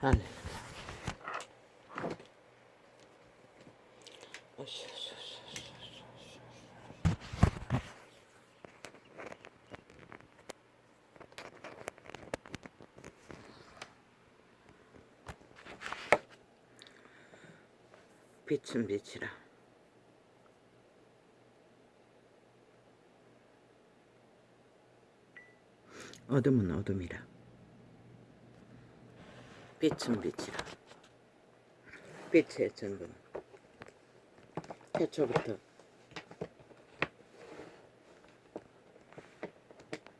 할래. 빛은 빛이라. 어둠은 어둠이라. 빛은 빛이라. 빛의 전부는 태초부터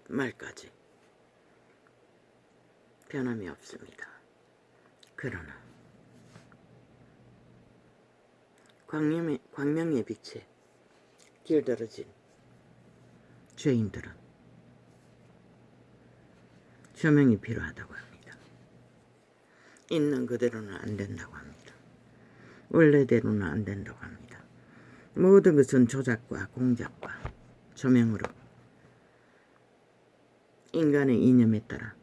말까지 변함이 없습니다. 그러나 광명의 빛에 길들어진 죄인들은 조명이 필요하다고 합니다. 있는 그대로는 안 된다고 합니다. 원래대로는 안 된다고 합니다. 모든 것은 조작과 공작과 조명으로 인간의 이념에 따라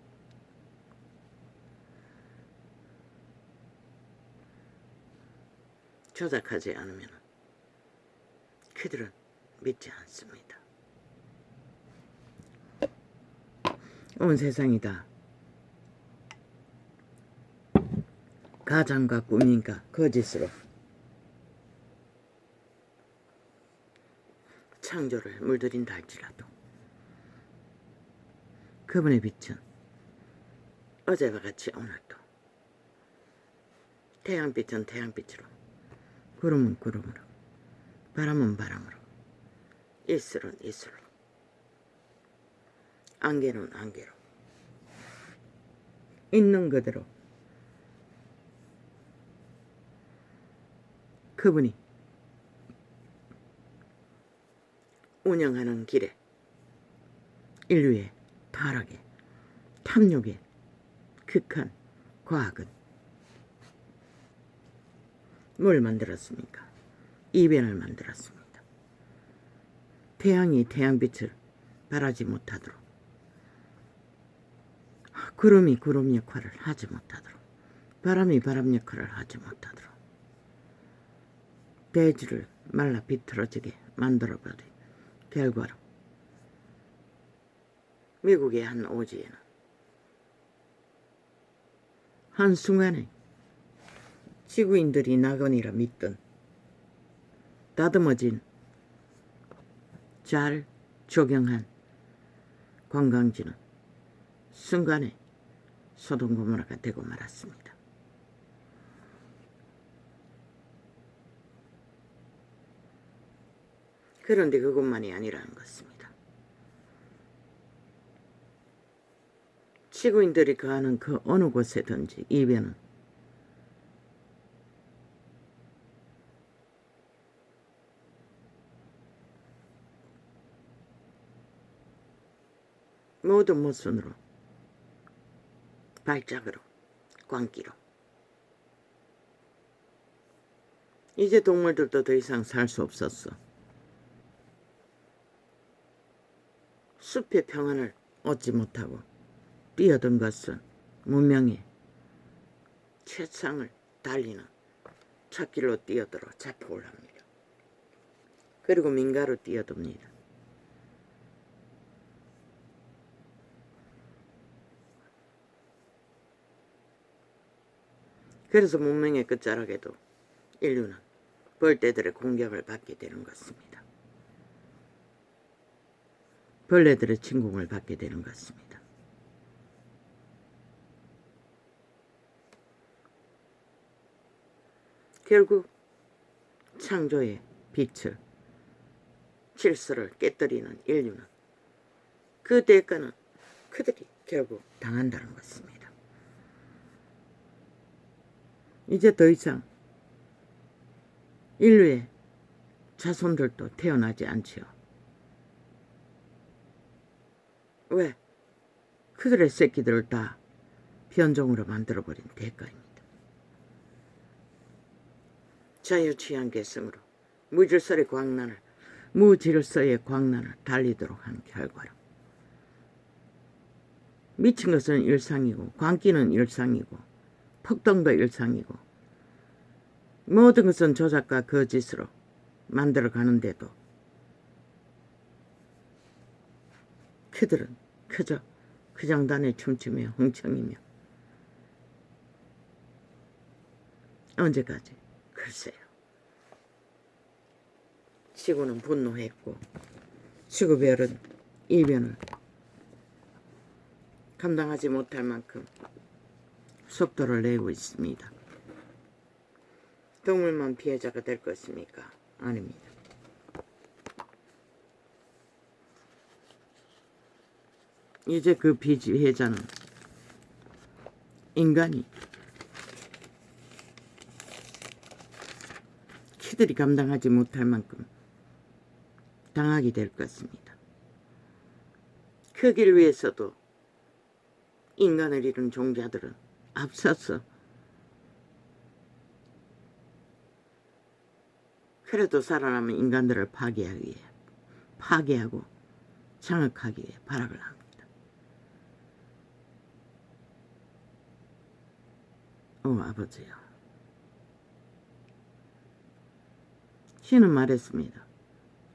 조작하지 않으면 그들은 믿지 않습니다. 온 세상이 다 가장과 꿈인가 거짓으로 창조를 물들인다 할지라도 그분의 빛은 어제와 같이 오늘도 태양빛은 태양빛으로 구름은 구름으로 바람은 바람으로 이슬은 이슬로 안개는 안개로 있는 그대로 그분이 운영하는 길에 인류의 타락에 탐욕에 극한 과학은 뭘 만들었습니까? 이변을 만들었습니다. 태양이 태양빛을 발하지 못하도록, 구름이 구름 역할을 하지 못하도록, 바람이 바람 역할을 하지 못하도록 대지를 말라 비틀어지게 만들어버린 결과로 미국의 한 오지에는 한순간에 지구인들이 낙원이라 믿던 다듬어진 잘 조경한 관광지는 순간에 소돔고모라가 되고 말았습니다. 그런데 그것만이 아니라는 것입니다. 지구인들이 거하는 그 어느 곳에든지 이변은 모든 모순으로 발작으로 광기로 이제 동물들도 더 이상 살 수 없었어. 숲의 평안을 얻지 못하고 뛰어든 것은 문명의 최상을 달리는 찻길로 뛰어들어 자폭을 합니다. 그리고 민가로 뛰어듭니다. 그래서 문명의 끝자락에도 인류는 벌떼들의 공격을 받게 되는 것입니다. 벌레들의 침공을 받게 되는 것입니다. 결국 창조의 빛을 질서를 깨뜨리는 인류는 그 대가는 그들이 결국 당한다는 것입니다. 이제 더 이상 인류의 자손들도 태어나지 않지요. 왜? 그들의 새끼들을 다 변종으로 만들어버린 대가입니다. 자유취한 계승으로 무질서의 광란을 달리도록 한 결과로 미친 것은 일상이고 광기는 일상이고 폭동도 일상이고 모든 것은 조작과 거짓으로 만들어 가는데도 그들은 그저 그 장단에 춤추며 흥청이며 언제까지? 글쎄요. 지구는 분노했고 지구별은 이변을 감당하지 못할 만큼 속도를 내고 있습니다. 동물만 피해자가 될 것입니까? 아닙니다. 이제 그 피해자는 인간이 그들이 감당하지 못할 만큼 당하게 될 것입니다. 그 길 위에서도 인간을 잃은 종자들은 앞서서 그래도 살아남은 인간들을 파괴하고 장악하기 위해 발악을 합니다. 오 아버지요. 신은 말했습니다.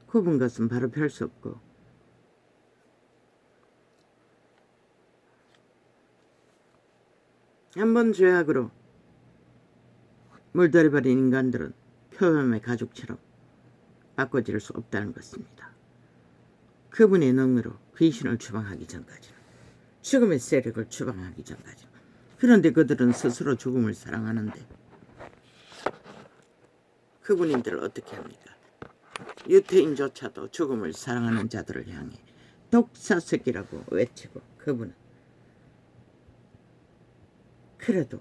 굽은 것은 바로 펼 수 없고 한번 죄악으로 물들여버린 인간들은 표범의 가죽처럼 바꿔질 수 없다는 것입니다. 그분의 능력으로 귀신을 추방하기 전까지는, 죽음의 세력을 추방하기 전까지는. 그런데 그들은 스스로 죽음을 사랑하는데 그분인들을 어떻게 합니까? 유태인조차도 죽음을 사랑하는 자들을 향해 독사새끼라고 외치고 그분은 그래도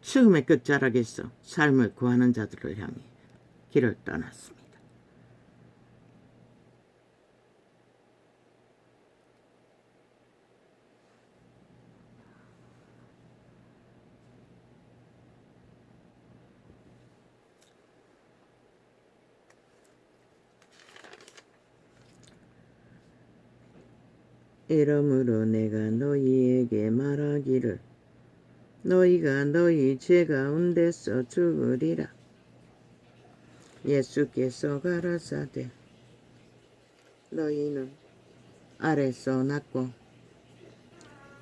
죽음의 끝자락에서 삶을 구하는 자들을 향해 길을 떠났습니다. 이러므로 내가 너희에게 말하기를 너희가 너희 죄 가운데서 죽으리라. 예수께서 가라사대 너희는 아래서 났고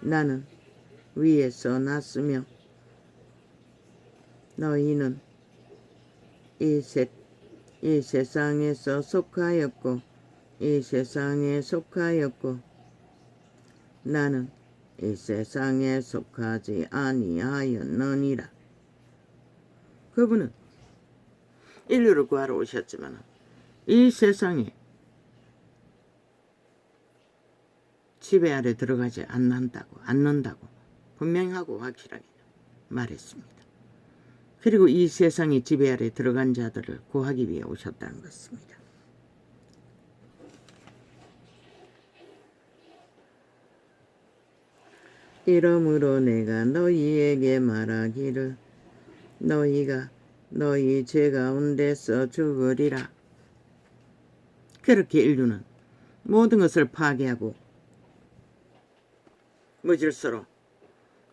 나는 위에서 났으며 너희는 이 세상에서 속하였고 이 세상에 속하였고 나는 이 세상에 속하지 아니하였느니라. 그분은 인류를 구하러 오셨지만 이 세상에 지배 아래 들어가지 않는다고 분명하고 확실하게 말했습니다. 그리고 이 세상의 지배 아래 들어간 자들을 구하기 위해 오셨다는 것입니다. 이러므로 내가 너희에게 말하기를 너희가 너희 죄 가운데서 죽으리라. 그렇게 인류는 모든 것을 파괴하고 무질서로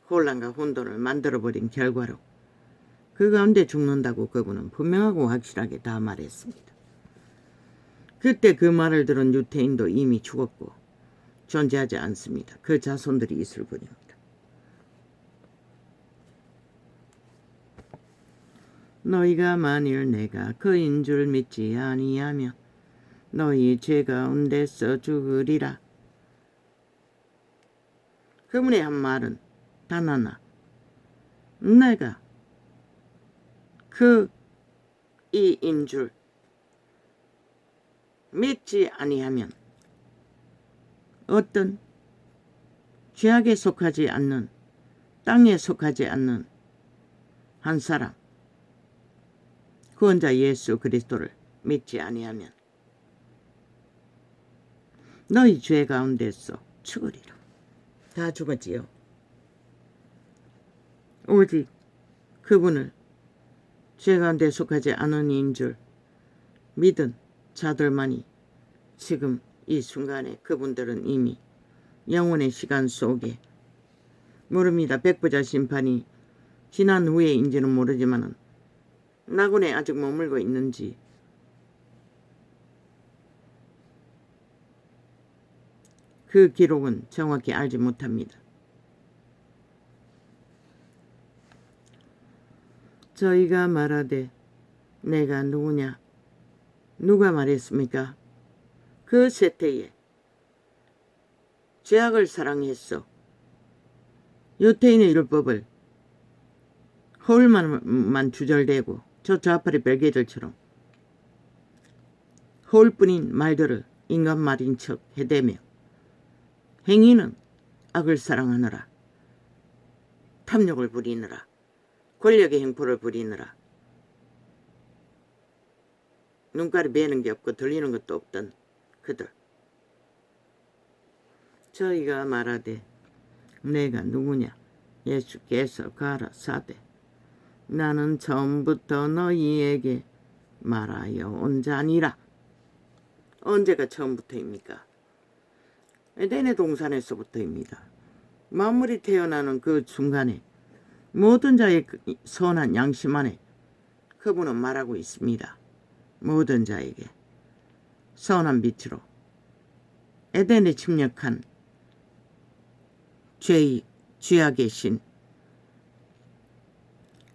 혼란과 혼돈을 만들어버린 결과로 그 가운데 죽는다고 그분은 분명하고 확실하게 다 말했습니다. 그때 그 말을 들은 유태인도 이미 죽었고 존재하지 않습니다. 그 자손들이 있을 뿐입니다. 너희가 만일 내가 그인 줄 믿지 아니하면 너희 죄 가운데서 죽으리라. 그분의 한 말은 단 하나. 내가 그이인 줄 믿지 아니하면 어떤 죄악에 속하지 않는, 땅에 속하지 않는 한 사람, 구원자 예수 그리스도를 믿지 아니하면 너희 죄 가운데서 죽으리라. 다 죽었지요. 오직 그분을 죄 가운데 속하지 않은 이인 줄 믿은 자들만이 지금 이 순간에 그분들은 이미 영혼의 시간 속에 모릅니다. 백부자 심판이 지난 후에인지는 모르지만은 낙원에 아직 머물고 있는지 그 기록은 정확히 알지 못합니다. 저희가 말하되 내가 누구냐? 누가 말했습니까? 그 세태에 죄악을 사랑했어. 유태인의 율법을 허울만 주절대고 저 좌파리 별개들처럼 허울뿐인 말들을 인간 말인 척 해대며 행위는 악을 사랑하느라 탐욕을 부리느라 권력의 행포를 부리느라 눈깔이 베는 게 없고 들리는 것도 없던 그들. 저희가 말하되 내가 누구냐? 예수께서 가라사대 나는 처음부터 너희에게 말하여 온 자니라. 언제가 처음부터입니까? 에덴의 동산에서부터입니다. 만물이 태어나는 그 순간에 모든 자의 선한 양심 안에 그분은 말하고 있습니다. 모든 자에게 선한 빛으로 에덴에 침략한 죄악의 신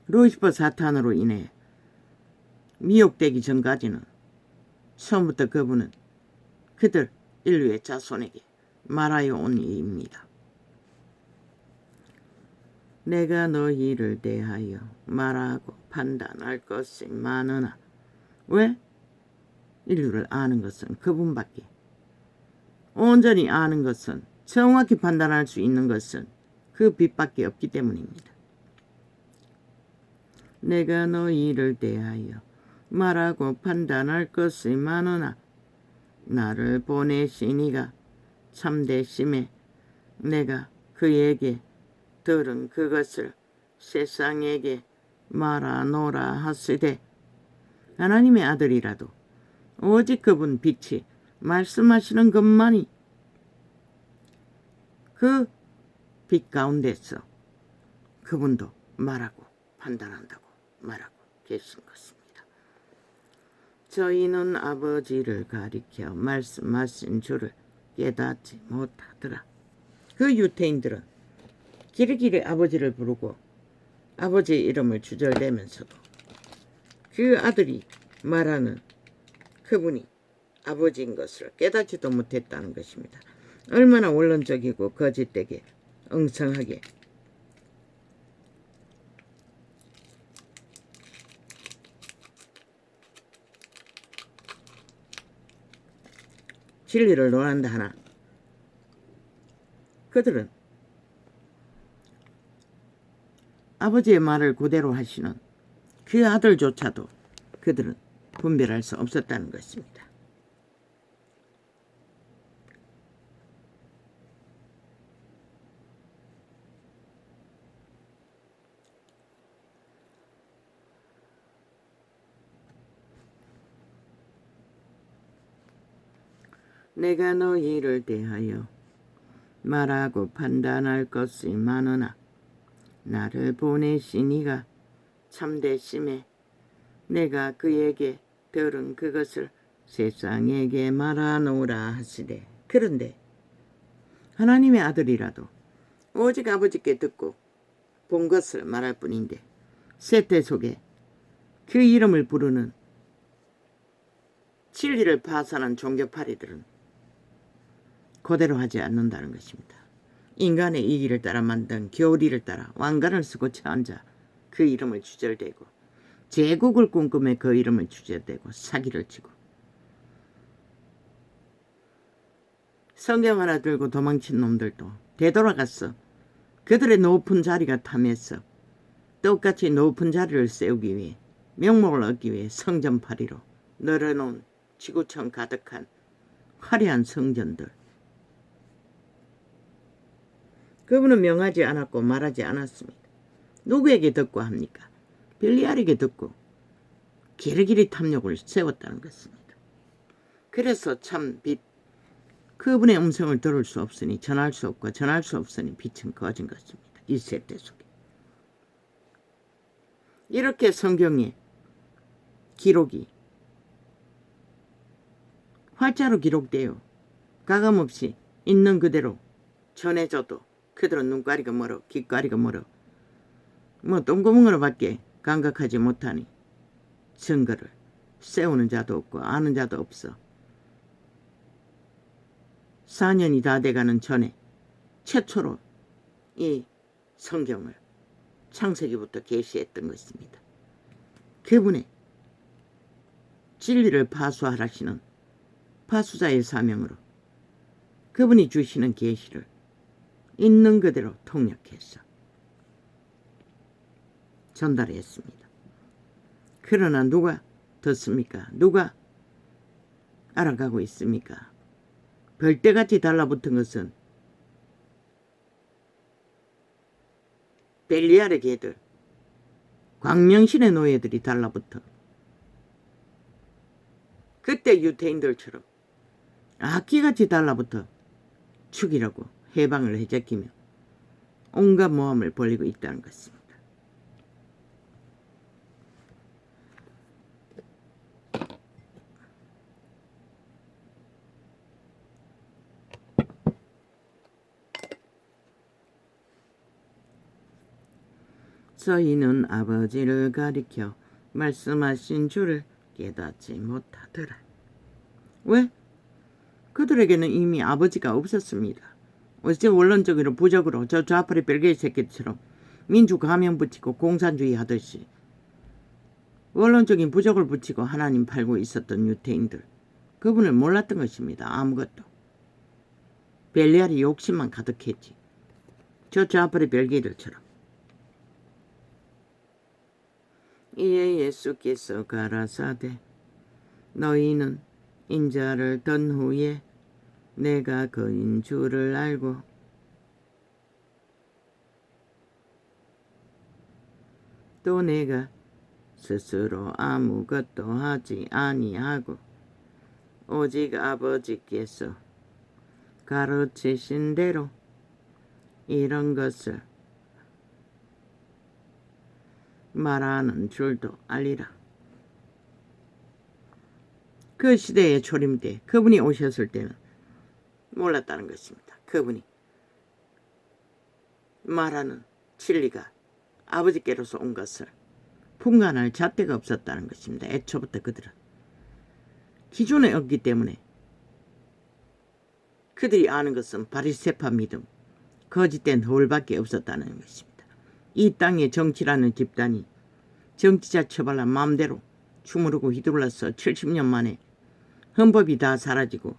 루시퍼 사탄으로 인해 미혹되기 전까지는 처음부터 그분은 그들 인류의 자손에게 말하여 온 이입니다. 내가 너희를 대하여 말하고 판단할 것이 많으나 왜? 인류를 아는 것은 그분밖에, 온전히 아는 것은, 정확히 판단할 수 있는 것은 그 빛밖에 없기 때문입니다. 내가 너희를 대하여 말하고 판단할 것이 많으나 나를 보내신 이가 참되심에 내가 그에게 들은 그것을 세상에게 말하노라 하시되 하나님의 아들이라도 오직 그분 빛이 말씀하시는 것만이 그 빛 가운데서 그분도 말하고 판단한다고 말하고 계신 것입니다. 저희는 아버지를 가리켜 말씀하신 줄을 깨닫지 못하더라. 그 유태인들은 길이길이 아버지를 부르고 아버지의 이름을 주절대면서도 그 아들이 말하는 그분이 아버지인 것을 깨닫지도 못했다는 것입니다. 얼마나 원론적이고 거짓되게 엉성하게 진리를 논한다 하나 그들은 아버지의 말을 그대로 하시는 그 아들조차도 그들은 분별할 수 없었다는 것입니다. 내가 너희를 대하여 말하고 판단할 것이 많으나 나를 보내신 이가 참되심에 내가 그에게 들은 그것을 세상에게 말하노라 하시되 그런데 하나님의 아들이라도 오직 아버지께 듣고 본 것을 말할 뿐인데 세태 속에 그 이름을 부르는 진리를 파산한 종교파리들은 그대로 하지 않는다는 것입니다. 인간의 이기를 따라 만든 교리를 따라 왕관을 쓰고 쳐앉아 그 이름을 주절대고 제국을 꿈꾸며 그 이름을 주절대고 사기를 치고 성경 하나 들고 도망친 놈들도 되돌아갔어. 그들의 높은 자리가 탐해서 똑같이 높은 자리를 세우기 위해 명목을 얻기 위해 성전파리로 늘어놓은 지구촌 가득한 화려한 성전들. 그분은 명하지 않았고 말하지 않았습니다. 누구에게 듣고 합니까? 빌리알에게 듣고 길이길이 탐욕을 세웠다는 것입니다. 그래서 참 빛, 그분의 음성을 들을 수 없으니 전할 수 없고 전할 수 없으니 빛은 꺼진 것입니다. 이 세대 속에. 이렇게 성경에 기록이 활자로 기록돼요. 가감없이 있는 그대로 전해져도 그들은 눈가리가 멀어 귓가리가 멀어 뭐 똥구멍으로 밖에 감각하지 못하니 증거를 세우는 자도 없고 아는 자도 없어. 4년이 다 돼가는 전에 최초로 이 성경을 창세기부터 계시했던 것입니다. 그분의 진리를 파수하시는 파수자의 사명으로 그분이 주시는 계시를 있는 그대로 통역해서 전달했습니다. 그러나 누가 듣습니까? 누가 알아가고 있습니까? 벌떼같이 달라붙은 것은 벨리알의 개들, 광명신의 노예들이 달라붙어 그때 유태인들처럼 악기같이 달라붙어 죽이라고 해방을 해제키며 온갖 모함을 벌이고 있다는 것입니다. 저희는 아버지를 가리켜 말씀하신 줄을 깨닫지 못하더라. 왜? 그들에게는 이미 아버지가 없었습니다. 어째 원론적으로 부적으로 저 좌파리 벨기에 새끼들처럼 민주 가면 붙이고 공산주의 하듯이 원론적인 부적을 붙이고 하나님 팔고 있었던 유태인들, 그분을 몰랐던 것입니다. 아무것도. 벨리알이 욕심만 가득했지. 저 좌파리 벨기에들처럼. 이에 예수께서 가라사대 너희는 인자를 던 후에 내가 그인 줄을 알고 또 내가 스스로 아무것도 하지 아니하고 오직 아버지께서 가르치신 대로 이런 것을 말하는 줄도 알리라. 그 시대의 초림때 그분이 오셨을 때는 몰랐다는 것입니다. 그분이 말하는 진리가 아버지께로서 온 것을 분간할 잣대가 없었다는 것입니다. 애초부터 그들은 기준에 없기 때문에 그들이 아는 것은 바리새파 믿음, 거짓된 허울밖에 없었다는 것입니다. 이 땅의 정치라는 집단이 정치자 처발라 마음대로 주무르고 휘둘러서 70년 만에 헌법이 다 사라지고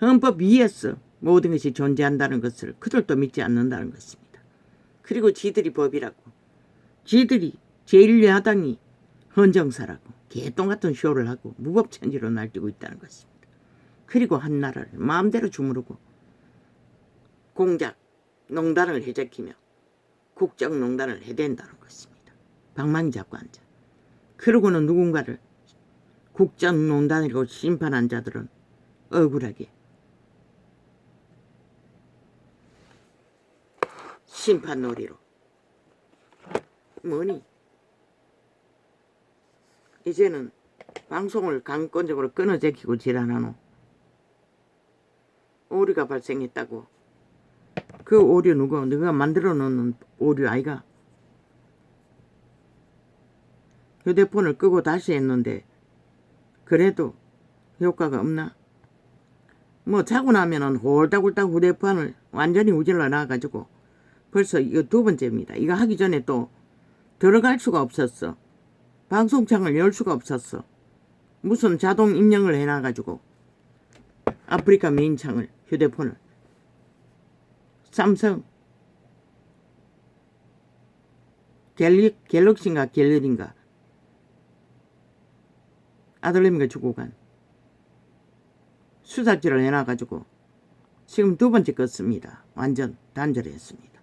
헌법 위에서 모든 것이 존재한다는 것을 그들도 믿지 않는다는 것입니다. 그리고 지들이 법이라고, 지들이 제1야당이 헌정사라고 개똥같은 쇼를 하고 무법천지로 날뛰고 있다는 것입니다. 그리고 한 나라를 마음대로 주무르고 공작, 농단을 해제키며 국정농단을 해댄다는 것입니다. 방망이 잡고 앉아. 그러고는 누군가를 국정농단이라고 심판한 자들은 억울하게 심판놀이로 뭐니? 이제는 방송을 강권적으로 끊어제키고 지랄하노. 오류가 발생했다고. 그 오류 누구? 네가 만들어 놓는 오류 아이가? 휴대폰을 끄고 다시 했는데 그래도 효과가 없나? 뭐 자고 나면은 홀딱홀딱 휴대폰을 완전히 우질러 놔가지고 벌써 이거 2번째입니다. 이거 하기 전에 또 들어갈 수가 없었어. 방송창을 열 수가 없었어. 무슨 자동 입력을 해놔가지고 아프리카 메인 창을 휴대폰을 삼성 갤럭시인가 갤러리인가 아들내미가 주고 간 수작질을 해놔가지고 지금 2번째 껐습니다. 완전 단절했습니다.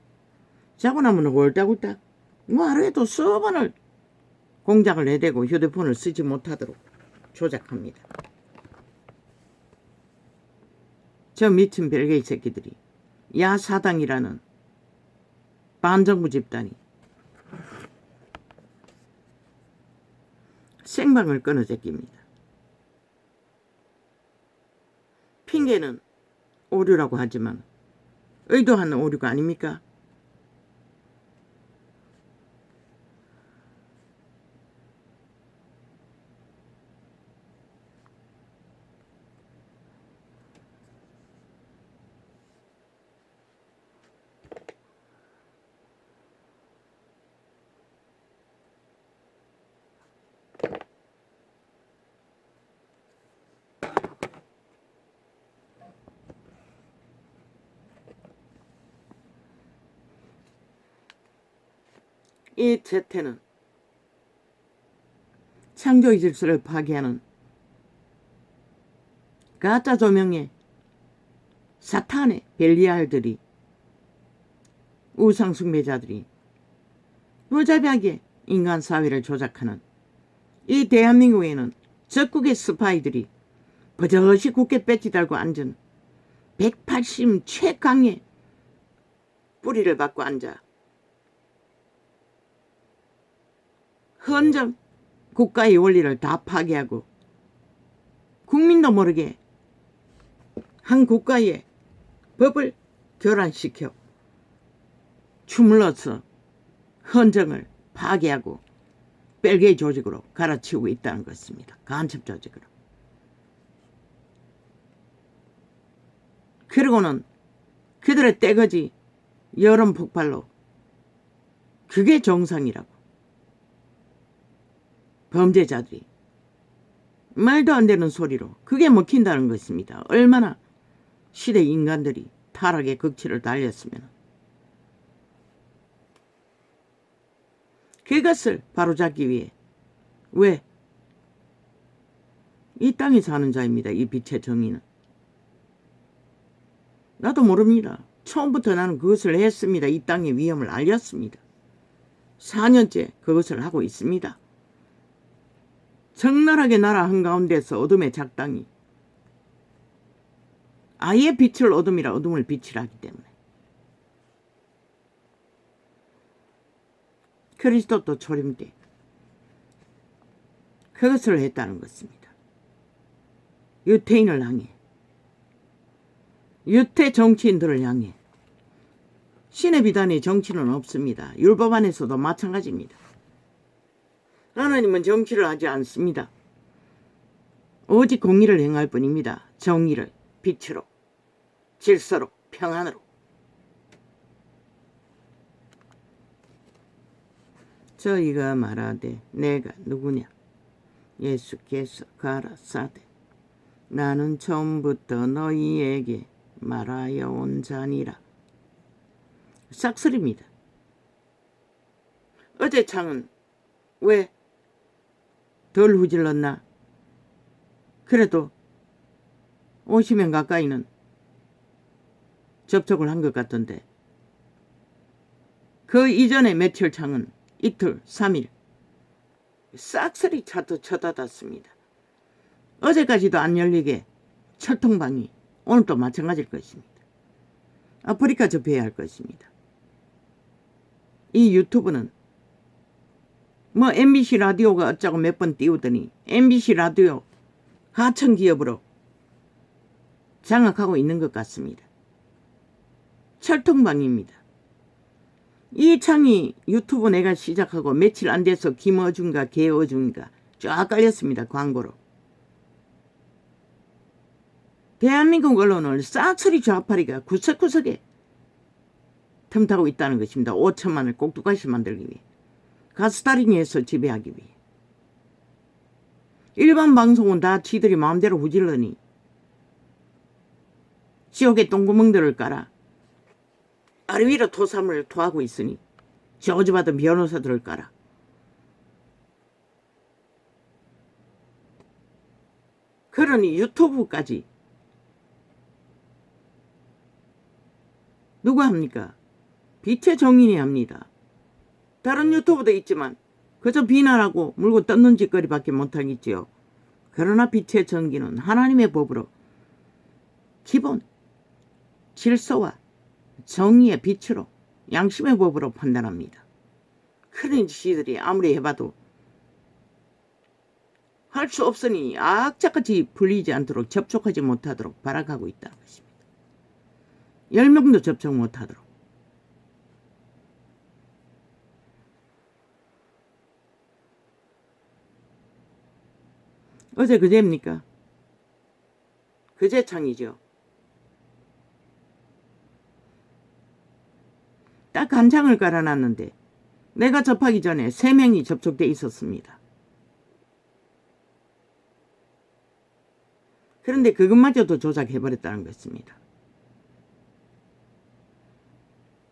자고 나면 홀딱홀딱 뭐 하루에도 수억 번을 공작을 해대고 휴대폰을 쓰지 못하도록 조작합니다. 저 미친 벨기에 새끼들이 야사당이라는 반정부 집단이 생방을 끊어제낍니다. 핑계는 오류라고 하지만 의도한 오류가 아닙니까? 이 재태는 창조의 질서를 파괴하는 가짜 조명의 사탄의 벨리알들이, 우상 숭배자들이 무자비하게 인간 사회를 조작하는 이 대한민국에는 적국의 스파이들이 버젓이 굳게 배지 달고 앉은 180 최강의 뿌리를 받고 앉아 헌정 국가의 원리를 다 파괴하고 국민도 모르게 한 국가의 법을 교란시켜 주물러서 헌정을 파괴하고 벨기에 조직으로 갈아치우고 있다는 것입니다. 간첩 조직으로. 그리고는 그들의 떼거지 여론 폭발로 그게 정상이라고 범죄자들이 말도 안 되는 소리로 그게 먹힌다는 것입니다. 얼마나 시대 인간들이 타락의 극치를 달렸으면 그것을 바로잡기 위해 왜? 이 땅에 사는 자입니다. 이 빛의 정의는. 나도 모릅니다. 처음부터 나는 그것을 했습니다. 이 땅의 위험을 알렸습니다. 4년째 그것을 하고 있습니다. 적나라하게 나라 한가운데서 어둠의 작당이 아예 빛을 어둠이라 어둠을 빛이라 하기 때문에 그리스도도 초림 때 그것을 했다는 것입니다. 유태인을 향해, 유태 정치인들을 향해. 신의 비단에 정치는 없습니다. 율법 안에서도 마찬가지입니다. 하나님은 정치를 하지 않습니다. 오직 공의를 행할 뿐입니다. 정의를 빛으로, 질서로, 평안으로. 저희가 말하되 내가 누구냐? 예수께서 가라사대 나는 처음부터 너희에게 말하여 온 자니라. 싹쓸이입니다. 어제 창은 왜 덜 후질렀나? 그래도 50명 가까이는 접촉을 한 것 같던데 그 이전에 며칠 창은 이틀, 3일 싹쓸이 쳐닫았습니다. 어제까지도 안 열리게 철통방이 오늘도 마찬가지일 것입니다. 아프리카 접해야 할 것입니다. 이 유튜브는 뭐 MBC 라디오가 어쩌고 몇 번 띄우더니 MBC 라디오 하청기업으로 장악하고 있는 것 같습니다. 철통방입니다. 이 창이 유튜브 내가 시작하고 며칠 안 돼서 김어준가 개어준가 쫙 깔렸습니다. 광고로. 대한민국 언론을 싹쓸이 좌파리가 구석구석에 틈타고 있다는 것입니다. 5천만을 꼭두가시 만들기 위해. 가스타링에서 지배하기 위해. 일반 방송은 다 지들이 마음대로 후질러니 지옥의 똥구멍들을 깔아 아래 위로 토삼을 토하고 있으니 저주받은 변호사들을 깔아 그러니 유튜브까지 누가 합니까? 빛의 정인이 합니다. 다른 유튜브도 있지만 그저 비난하고 물고 뜯는 짓거리밖에 못하겠지요. 그러나 빛의 정기는 하나님의 법으로 기본 질서와 정의의 빛으로 양심의 법으로 판단합니다. 그런 지들이 아무리 해봐도 할 수 없으니 악착같이 불리지 않도록 접촉하지 못하도록 발악하고 있다는 것입니다. 10명도 접촉 못하도록. 어제 그제입니까? 그제 창이죠. 딱 한 장을 깔아놨는데 내가 접하기 전에 3명이 접촉돼 있었습니다. 그런데 그것마저도 조작해버렸다는 것입니다.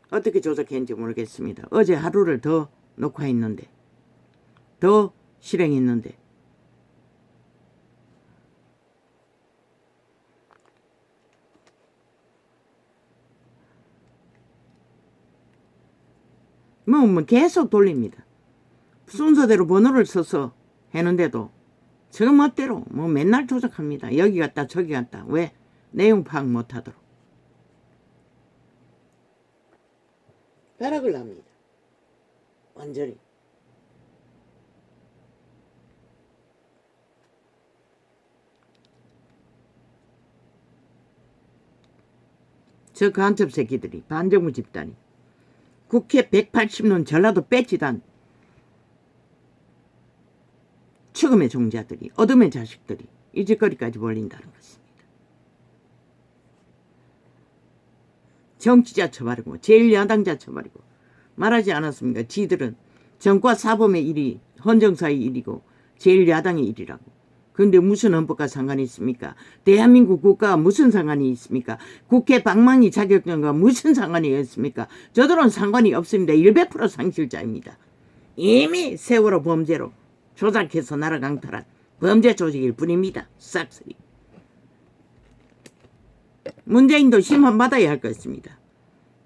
어떻게 조작했는지 모르겠습니다. 어제 하루를 더 녹화했는데, 더 실행했는데, 뭐 계속 돌립니다. 순서대로 번호를 써서 했는데도 저 멋대로 뭐 맨날 조작합니다. 여기 갔다 저기 갔다. 왜? 내용 파악 못하도록. 벼락을 납니다. 완전히. 저 간첩 새끼들이, 반정부 집단이 국회 180년 전라도 빼지단 죽음의 종자들이, 어둠의 자식들이 이 짓거리까지 벌린다는 것입니다. 정치자 처벌이고 제1야당자 처벌이고 말하지 않았습니까? 지들은 정과 사범의 일이 헌정사의 일이고 제1야당의 일이라고. 그런데 무슨 헌법과 상관이 있습니까? 대한민국 국가와 무슨 상관이 있습니까? 국회 방망이 자격증과 무슨 상관이 있습니까? 저들은 상관이 없습니다. 100% 상실자입니다. 이미 세월호 범죄로 조작해서 나라 강탈한 범죄 조직일 뿐입니다. 싹쓸이. 문재인도 심판받아야 할 것입니다.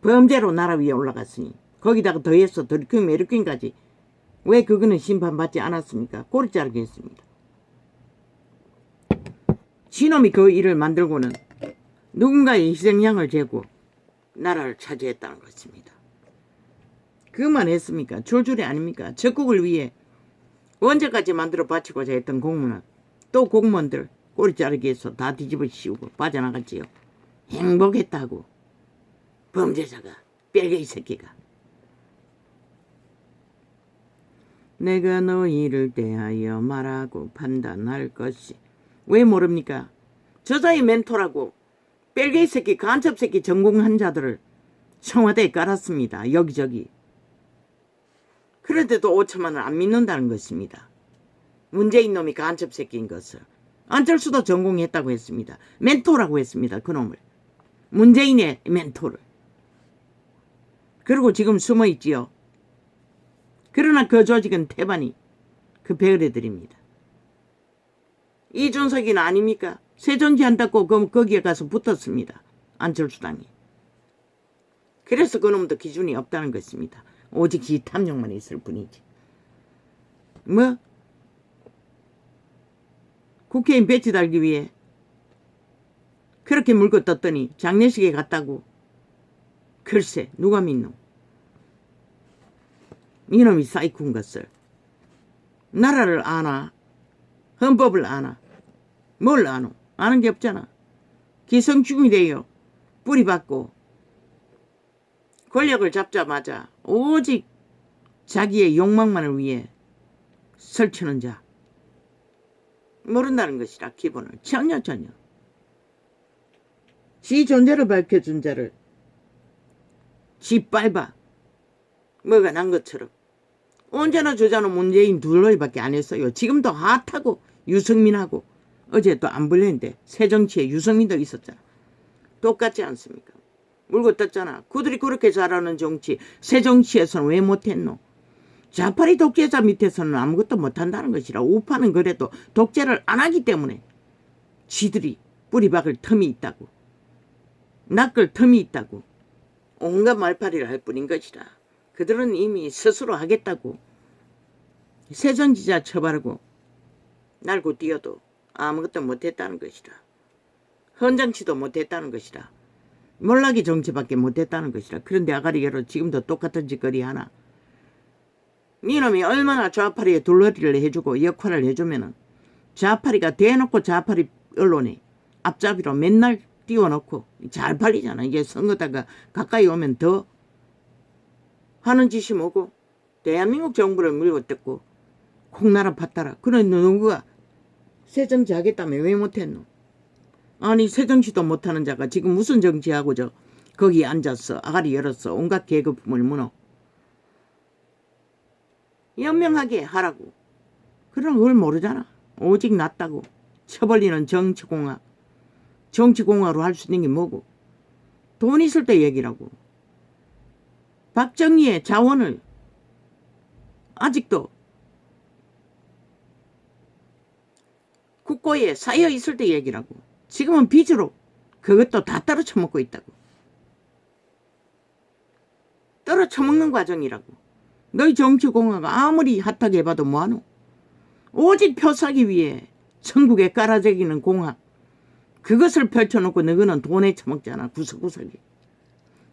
범죄로 나라 위에 올라갔으니 거기다가 더해서 들킨 메르킨까지 왜 그거는 심판받지 않았습니까? 꼬리 자르게 했습니다. 지놈이 그 일을 만들고는 누군가의 희생양을 재고 나라를 차지했다는 것입니다. 그만 했습니까? 줄줄이 아닙니까? 적국을 위해 언제까지 만들어 바치고자 했던 공무원, 또 공무원들 꼬리 자르기 해서 다 뒤집어 씌우고 빠져나갔지요. 행복했다고. 범죄자가, 뺄개이 새끼가. 내가 너희를 대하여 말하고 판단할 것이. 왜 모릅니까? 저자의 멘토라고 뺄개이 새끼, 간첩 새끼 전공한 자들을 청와대에 깔았습니다. 여기저기. 그런데도 5천만 원 안 믿는다는 것입니다. 문재인 놈이 간첩 새끼인 것을. 안철수도 전공했다고 했습니다. 멘토라고 했습니다. 그놈을. 문재인의 멘토를. 그리고 지금 숨어있지요. 그러나 그 조직은 태반이 그 배열해드립니다. 이준석이는 아닙니까? 새정치 한다고 거기에 가서 붙었습니다. 안철수당이. 그래서 그놈도 기준이 없다는 것입니다. 오직 지 탐욕만 있을 뿐이지. 뭐? 국회의원 배치 달기 위해 그렇게 물고 떴더니 장례식에 갔다고. 글쎄 누가 믿노? 이놈이 사이코인 것을. 나라를 아나? 헌법을 아나? 뭘 아노? 아는 게 없잖아. 기성충이 돼요. 뿌리 받고 권력을 잡자마자 오직 자기의 욕망만을 위해 설치는 자. 모른다는 것이라 기본을. 전혀. 지 존재를 밝혀준 자를 지 빨바 뭐가 난 것처럼. 언제나 저자는 문재인 둘러이밖에 안 했어요. 지금도 핫하고 유승민하고 어제 또 안 불렸는데 새정치에 유승민도 있었잖아. 똑같지 않습니까? 물고 떴잖아. 그들이 그렇게 잘하는 정치 새정치에서는 왜 못했노? 자파리 독재자 밑에서는 아무것도 못한다는 것이라. 우파는 그래도 독재를 안 하기 때문에 지들이 뿌리박을 틈이 있다고, 낚을 틈이 있다고 온갖 말파리를 할 뿐인 것이라. 그들은 이미 스스로 하겠다고 새정치자 처벌하고 날고 뛰어도 아무것도 못했다는 것이라. 헌정치도 못했다는 것이라. 몰락이 정치밖에 못했다는 것이라. 그런데 아가리게로 지금도 똑같은 짓거리 하나. 니놈이 얼마나 좌파리에 둘러리를 해주고 역할을 해주면은 좌파리가 대놓고 좌파리 언론에 앞잡이로 맨날 띄워놓고 잘 팔리잖아. 이제 선거다가 가까이 오면 더 하는 짓이 뭐고 대한민국 정부를 물고 뜯고 콩나라 팠다라. 그런데 누구가 새정치 하겠다며 왜 못했노? 아니 새정치도 못하는 자가 지금 무슨 정치하고 저 거기 앉았어. 아가리 열었어. 온갖 계급품을 무너. 연명하게 하라고. 그런 걸 모르잖아. 오직 낫다고. 쳐벌리는 정치공학. 정치공학으로 할 수 있는 게 뭐고. 돈 있을 때 얘기라고. 박정희의 자원을 아직도 국고에 쌓여 있을 때 얘기라고. 지금은 빚으로 그것도 다 떨어쳐먹고 있다고. 떨어쳐먹는 과정이라고. 너희 정치공학을 아무리 핫하게 해봐도 뭐하노? 오직 표 사기 위해 천국에 깔아재기는 공학. 그것을 펼쳐놓고 너희는 돈에 처먹잖아. 구석구석에.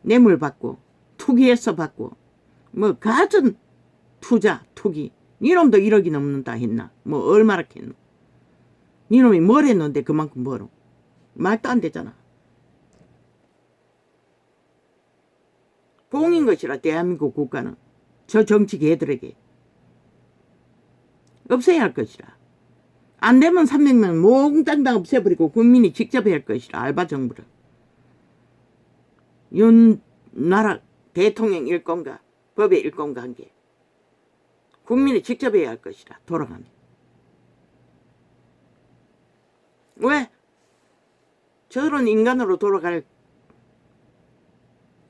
뇌물 받고 투기해서 받고 뭐 가전 투자 투기. 니놈도 1억이 넘는다 했나? 뭐 얼마나 했노? 니놈이 뭘 했는데 그만큼 벌어? 말도 안 되잖아. 봉인 것이라 대한민국 국가는 저 정치 개들에게 없애야 할 것이라. 안 되면 300명 몽땅 다 없애버리고 국민이 직접 해야 할 것이라. 알바 정부를. 윤 나라 대통령 일건과 법의 일건과 한게 국민이 직접 해야 할 것이라. 돌아가면. 왜? 저런 인간으로 돌아갈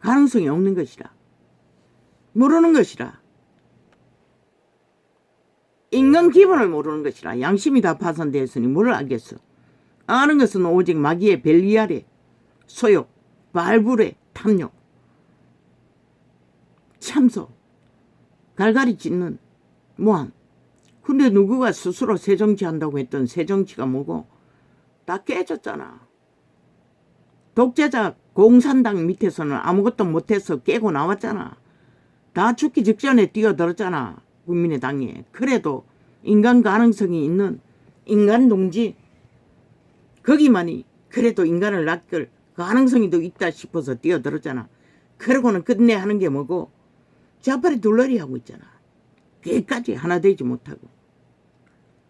가능성이 없는 것이라. 모르는 것이라. 인간 기본을 모르는 것이라. 양심이 다 파산되었으니 뭘 알겠어. 아는 것은 오직 마귀의 벨리알의 소욕, 발불의 탐욕, 참소, 갈갈이 찢는 모함. 근데 누구가 스스로 새정치한다고 했던 새정치가 뭐고 다 깨졌잖아. 독재자 공산당 밑에서는 아무것도 못해서 깨고 나왔잖아. 다 죽기 직전에 뛰어들었잖아. 국민의당에. 그래도 인간 가능성이 있는 인간 동지 거기만이 그래도 인간을 낚을 가능성이 더 있다 싶어서 뛰어들었잖아. 그러고는 끝내 하는 게 뭐고 좌파리 둘러리 하고 있잖아. 깨까지 하나 되지 못하고.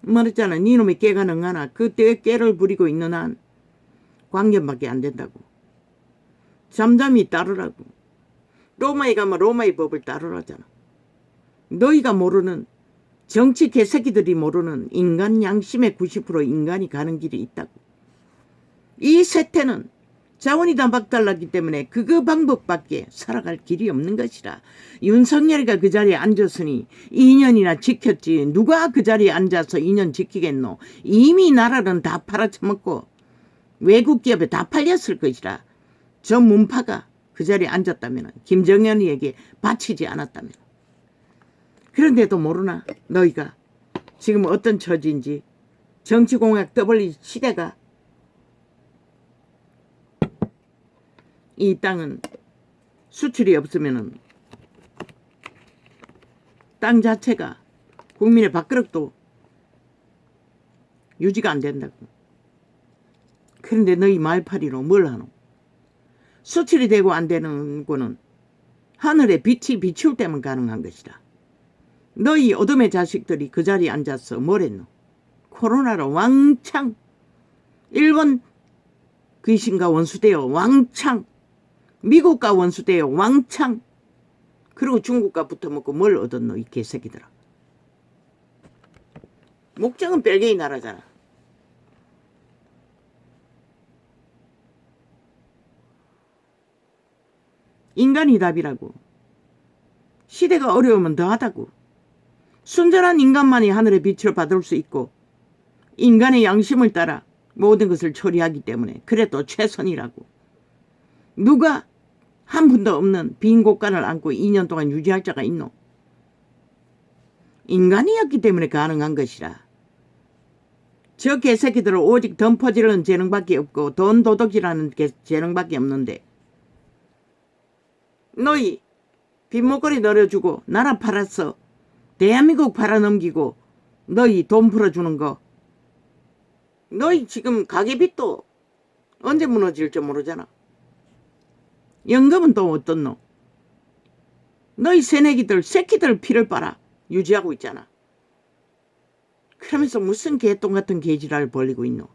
말했잖아. 니놈이 깨가 능하나 그때 깨를 부리고 있는 한 광견밖에 안 된다고. 잠잠히 따르라고. 로마에 가면 로마의 법을 따르라잖아. 너희가 모르는 정치 개새끼들이 모르는 인간 양심의 90% 인간이 가는 길이 있다고. 이 세태는 자원이 다 박달났기 때문에 그 방법밖에 살아갈 길이 없는 것이라. 윤석열이가 그 자리에 앉았으니 2년이나 지켰지. 누가 그 자리에 앉아서 2년 지키겠노. 이미 나라는 다 팔아쳐먹고 외국 기업에 다 팔렸을 것이라. 저 문파가 그 자리에 앉았다면 김정연이에게 바치지 않았다면. 그런데도 모르나 너희가 지금 어떤 처지인지. 정치공약 떠벌리 시대가 이 땅은 수출이 없으면 땅 자체가 국민의 밥그릇도 유지가 안 된다고. 그런데 너희 말파리로 뭘 하노? 수출이 되고 안 되는 거는 하늘에 빛이 비추올 때만 가능한 것이다. 너희 어둠의 자식들이 그 자리에 앉아서 뭘 했노? 코로나로 왕창 일본 귀신과 원수되어 왕창 미국과 원수되어 왕창 그리고 중국과 붙어먹고 뭘 얻었노 이 개새끼들아. 목적은 별개의 나라잖아. 인간이 답이라고. 시대가 어려우면 더하다고. 순전한 인간만이 하늘의 빛을 받을 수 있고 인간의 양심을 따라 모든 것을 처리하기 때문에 그래도 최선이라고. 누가 한 분도 없는 빈 곳간을 안고 2년 동안 유지할 자가 있노? 인간이었기 때문에 가능한 것이라. 저 개새끼들은 오직 덤퍼지는 재능밖에 없고 돈 도둑질하는 재능밖에 없는데 너희 빈목걸이 늘어주고 나라 팔았어. 대한민국 팔아넘기고 너희 돈 풀어주는 거. 너희 지금 가계빚도 언제 무너질지 모르잖아. 연금은 또 어떻노? 너희 새내기들 새끼들 피를 빨아 유지하고 있잖아. 그러면서 무슨 개똥 같은 개지랄을 벌리고 있노?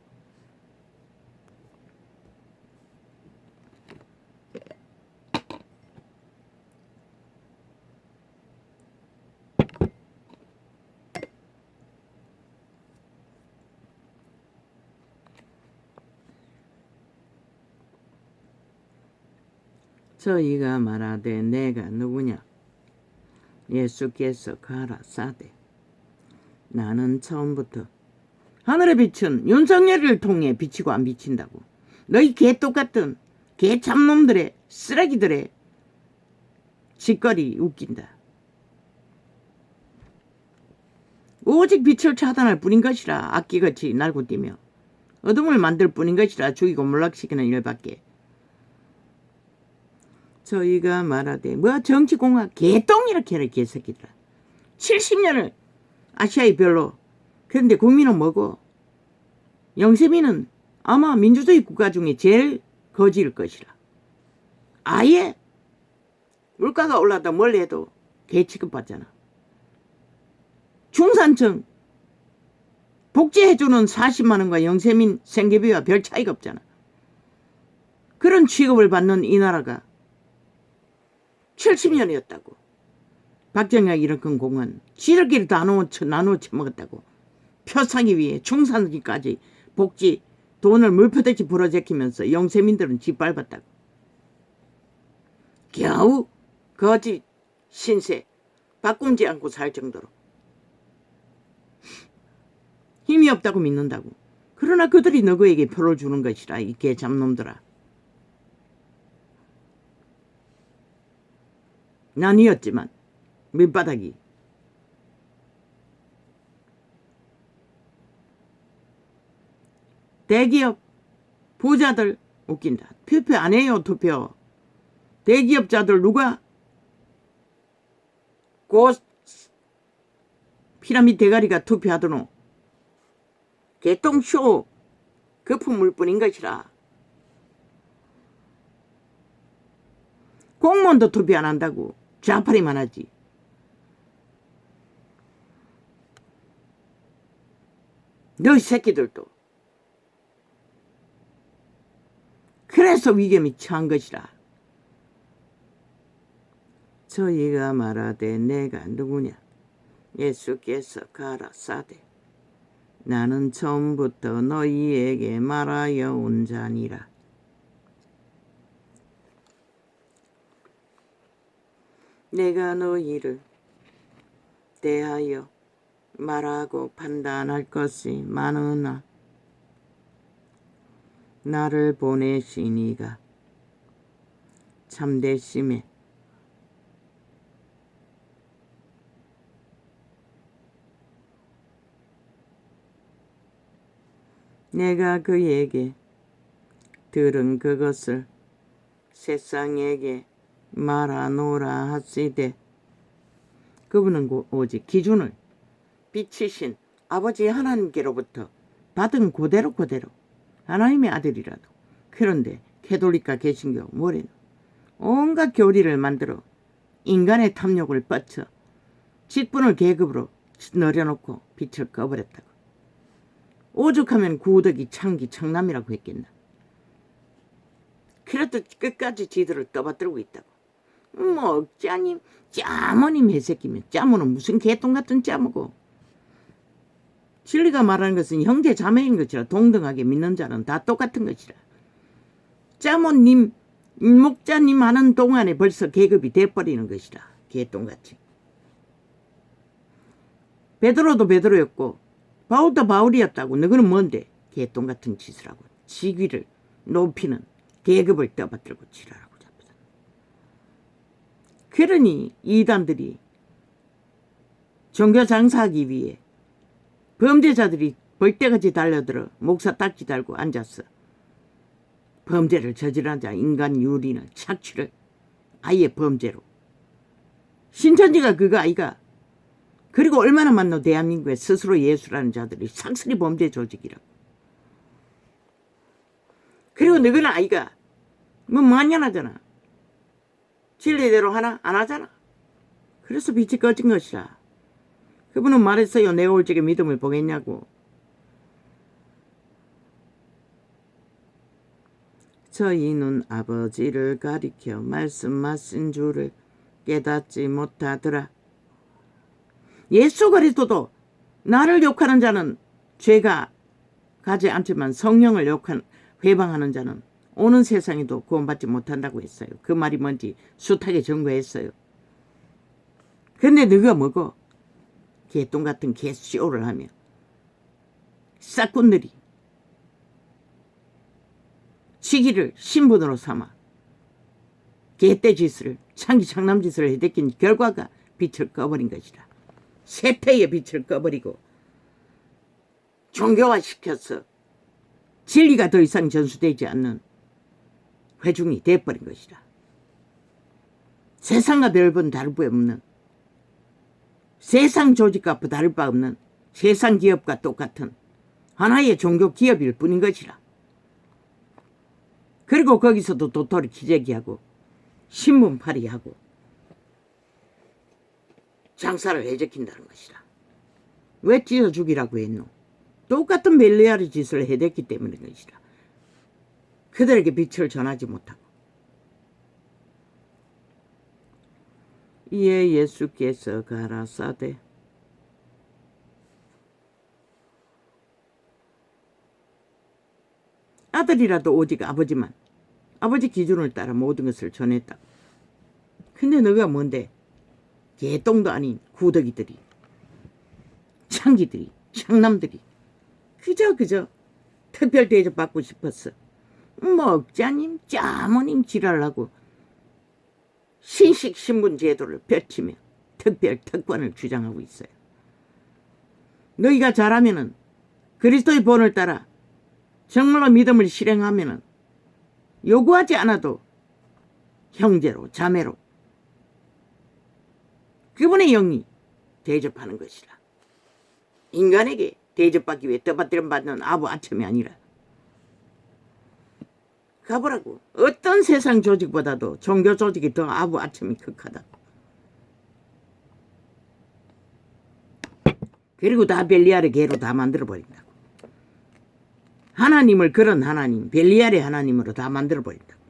저희가 말하되 내가 누구냐? 예수께서 가라사대 나는 처음부터 하늘의 빛은 윤석열을 통해 비치고 안 비친다고. 너희 개똑같은 개참놈들의 쓰레기들의 짓거리 웃긴다. 오직 빛을 차단할 뿐인 것이라. 악기같이 날고 뛰며 어둠을 만들 뿐인 것이라. 죽이고 몰락시키는 일밖에. 저희가 말하되 뭐 정치공학 개똥 이렇게 해라 개새끼들아. 70년을 아시아의 별로. 그런데 국민은 뭐고? 영세민은 아마 민주주의 국가 중에 제일 거지일 것이라. 아예 물가가 올라다 뭘 해도 개 취급받잖아. 중산층 복지해주는 40만 원과 영세민 생계비와 별 차이가 없잖아. 그런 취급을 받는 이 나라가 70년이었다고. 박정희가 일으킨 공은 지들끼리 다 나누어 처먹었다고. 표 사기 위해 중산층까지 복지 돈을 물표듯이 불어제키면서 영세민들은 짓밟았다고. 겨우 거짓 신세 바꿈지 않고 살 정도로 힘이 없다고 믿는다고. 그러나 그들이 너희에게 표를 주는 것이라. 이 개잡놈들아. 난이었지만 밑바닥이 대기업 부자들 웃긴다. 투표 안 해요. 투표. 대기업자들 누가 고 피라미드 대가리가 투표하더노. 개똥쇼 거품물 뿐인 것이라. 공무원도 투표 안 한다고. 좌파리만 하지. 너희 새끼들도. 그래서 위험이 처한 것이라. 저희가 말하되 내가 누구냐? 예수께서 가라사대 나는 처음부터 너희에게 말하여 온 자니라. 내가 너희를 대하여 말하고 판단할 것이 많으나 나를 보내시니가 참되심에 내가 그에게 들은 그것을 세상에게 말하노라 하시되 그분은 오직 기준을 비치신 아버지 하나님께로부터 받은 그대로 하나님의 아들이라도. 그런데 캐톨릭과 개신교 뭐래노? 온갖 교리를 만들어 인간의 탐욕을 뻗쳐 직분을 계급으로 내려놓고 빛을 꺼버렸다고. 오죽하면 구더기 창기 청남이라고 했겠나. 그래도 끝까지 지들을 떠받들고 있다고. 뭐 짜님 짜모님 해새끼면 짜모는 무슨 개똥 같은 짜모고. 진리가 말하는 것은 형제 자매인 것이라. 동등하게 믿는 자는 다 똑같은 것이라. 짜모님 목자님 하는 동안에 벌써 계급이 돼버리는 것이라. 개똥같이. 베드로도 베드로였고 바울도 바울이었다고. 너희는 뭔데? 개똥같은 짓을 하고 직위를 높이는 계급을 떠받들고 지랄하고 잡니다. 그러니 이단들이 종교 장사하기 위해 범죄자들이 벌떼같이 달려들어 목사 딱지 달고 앉았어. 범죄를 저지르자 인간 유리는 착취를 아예 범죄로. 신천지가 그거 아이가. 그리고 얼마나 많노 대한민국에 스스로 예수라는 자들이 상스리 범죄 조직이라고. 그리고 너희는 아이가 뭐 만연하잖아. 진리대로 하나? 안 하잖아. 그래서 빛이 꺼진 것이라. 그분은 말했어요. 내가 올 적에 믿음을 보겠냐고. 저희는 아버지를 가리켜 말씀하신 줄을 깨닫지 못하더라. 예수 그리스도도 나를 욕하는 자는 죄가 가지 않지만 성령을 회방하는 자는 오는 세상에도 구원받지 못한다고 했어요. 그 말이 뭔지 숱하게 증거했어요. 근데 너가 뭐고 개똥 같은 개쇼를 하며 싹꾼들이 시기를 신분으로 삼아 개떼짓을 창기창남짓을 해대킨 결과가 빛을 꺼버린 것이다. 세패의 빛을 꺼버리고 종교화시켜서 진리가 더 이상 전수되지 않는 회중이 돼버린 것이다. 세상과 별본 다를 바 없는, 세상 조직과 다를 바 없는, 세상 기업과 똑같은 하나의 종교 기업일 뿐인 것이라. 그리고 거기서도 도토리 기재기하고 신문팔이하고 장사를 해제킨다는 것이라. 왜 찢어 죽이라고 했노? 똑같은 벨리아르 짓을 해댔기 때문인 것이라. 그들에게 빛을 전하지 못하고. 이에 예수께서 가라사대 아들이라도 오직 아버지만, 아버지 기준을 따라 모든 것을 전했다. 근데 너가 뭔데? 개똥도 아닌 구더기들이, 창기들이, 창남들이 그저 특별 대접 받고 싶었어. 먹자님 짜모님 지랄하고 신식 신분 제도를 펼치며 특별 특권을 주장하고 있어요. 너희가 잘하면은 그리스도의 본을 따라 정말로 믿음을 실행하면은 요구하지 않아도 형제로 자매로 그분의 영이 대접하는 것이라. 인간에게 대접받기 위해 떠받들어 받는 아부 아첨이 아니라. 가보라고. 어떤 세상 조직보다도 종교 조직이 더 아부 아첨이 극하다. 그리고 다 벨리알의 개로 다 만들어버린다고. 하나님을 그런 하나님, 벨리알의 하나님으로 다 만들어버린다고.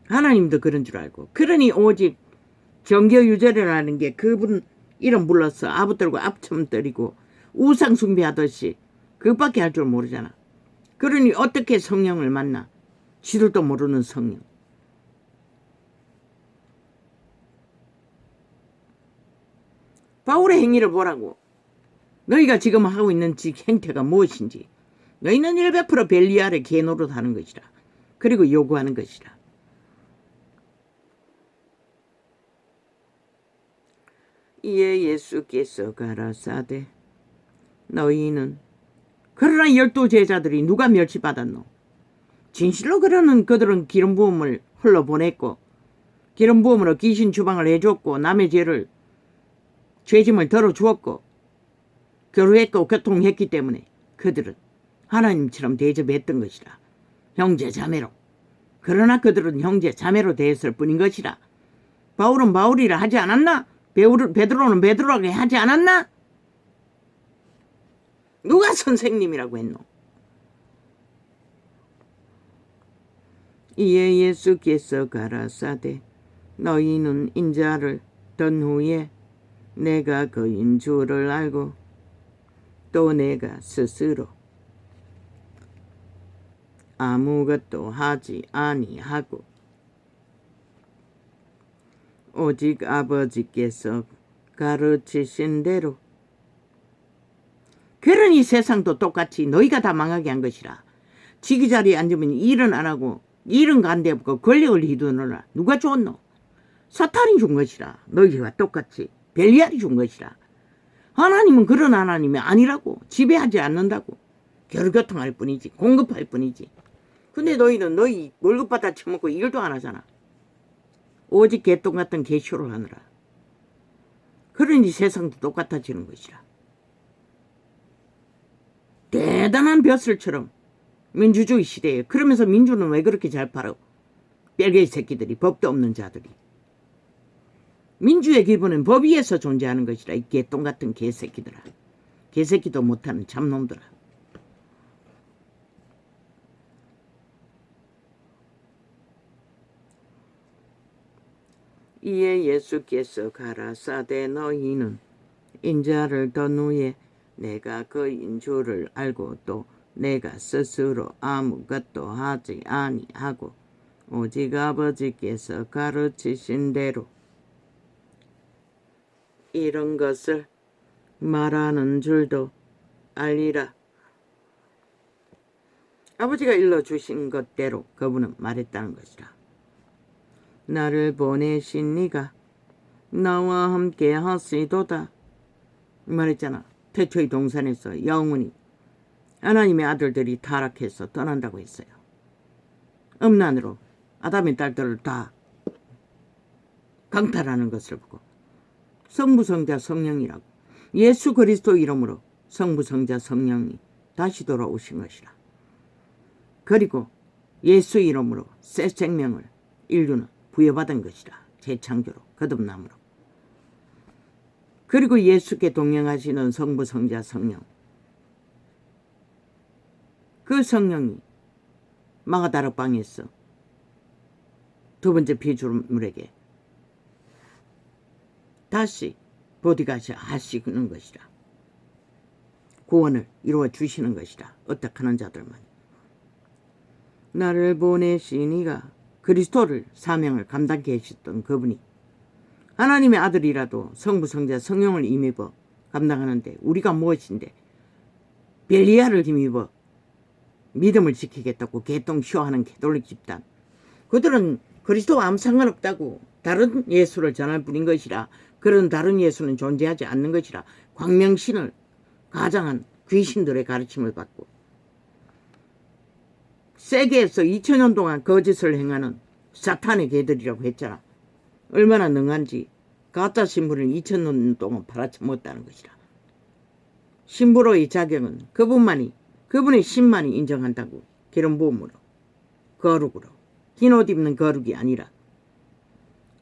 하나님도 그런 줄 알고. 그러니 오직 정교유절이라는 게 그분 이름 불러서 아부 떨고 앞첨 때리고 우상 숭배하듯이 그것밖에 할 줄 모르잖아. 그러니 어떻게 성령을 만나? 지들도 모르는 성령. 바울의 행위를 보라고. 너희가 지금 하고 있는 행태가 무엇인지. 너희는 100% 벨리알의 개노릇 하는 것이라. 그리고 요구하는 것이라. 이에 예수께서 가라사대 너희는 그러나 12 제자들이 누가 멸치받았노? 진실로 그러는 그들은 기름 부음을 흘러보냈고 기름 부음으로 귀신 주방을 해줬고 남의 죄짐을 덜어주었고 교류했고 교통했기 때문에 그들은 하나님처럼 대접했던 것이라. 형제 자매로. 그러나 그들은 형제 자매로 대했을 뿐인 것이라. 바울은 바울이라 하지 않았나? 베드로는 베드로라고 하지 않았나? 누가 선생님이라고 했노? 이에 예수께서 가라사대 너희는 인자를 던 후에 내가 그인 줄을 알고 또 내가 스스로 아무것도 하지 아니하고 오직 아버지께서 가르치신 대로. 그러니 세상도 똑같이 너희가 다 망하게 한 것이라. 지기 자리에 앉으면 일은 안 하고 일은 간데 없고 권력을 휘두르라. 누가 줬노? 사탄이 준 것이라. 너희가 똑같이 벨리알이 준 것이라. 하나님은 그런 하나님이 아니라고. 지배하지 않는다고. 결교통할 뿐이지. 공급할 뿐이지. 근데 너희는 너희 월급 받아 처먹고 일도 안 하잖아. 오직 개똥 같은 개쇼를 하느라. 그러니 세상도 똑같아지는 것이라. 대단한 벼슬처럼 민주주의 시대에 그러면서 민주는 왜 그렇게 잘 팔아? 뺄개이 새끼들이, 법도 없는 자들이. 민주의 기본은 법 위에서 존재하는 것이라. 이 개똥 같은 개새끼들아. 개새끼도 못하는 참놈들아. 이에 예수께서 가라사대 너희는 인자를 던 후에 내가 그인 줄을 알고 또 내가 스스로 아무것도 하지 아니하고 오직 아버지께서 가르치신 대로 이런 것을 말하는 줄도 알리라. 아버지가 일러주신 것대로 그분은 말했다는 것이라. 나를 보내신 네가 나와 함께 하시도다 말했잖아. 태초의 동산에서 영원히 하나님의 아들들이 타락해서 떠난다고 했어요. 음란으로 아담의 딸들을 다 강탈하는 것을 보고 성부, 성자, 성령이라고 예수 그리스도 이름으로 성부, 성자, 성령이 다시 돌아오신 것이라. 그리고 예수 이름으로 새 생명을 인류는 부여받은 것이라. 재창조로, 거듭남으로. 그리고 예수께 동행하시는 성부, 성자, 성령. 그 성령이 마가다락방에서 두 번째 피조물에게 다시 보디가시 하시는 것이라. 구원을 이루어 주시는 것이라. 어떡하는 자들만. 나를 보내시니가 그리스도를 사명을 감당케 하셨던 그분이 하나님의 아들이라도 성부, 성자, 성령을 힘입어 감당하는데 우리가 무엇인데 벨리야를 힘입어 믿음을 지키겠다고 개똥 쇼하는 개돌릭 집단. 그들은 그리스도와 아무 상관없다고 다른 예수를 전할 뿐인 것이라. 그런 다른 예수는 존재하지 않는 것이라. 광명신을 가장한 귀신들의 가르침을 받고 세계에서 2000년 동안 거짓을 행하는 사탄의 개들이라고 했잖아. 얼마나 능한지 가짜 신부를 2000년 동안 팔아쳐먹었다는 것이라. 신부로의 자격은 그분의 신만이 인정한다고. 기름 부음으로, 거룩으로, 긴 옷 입는 거룩이 아니라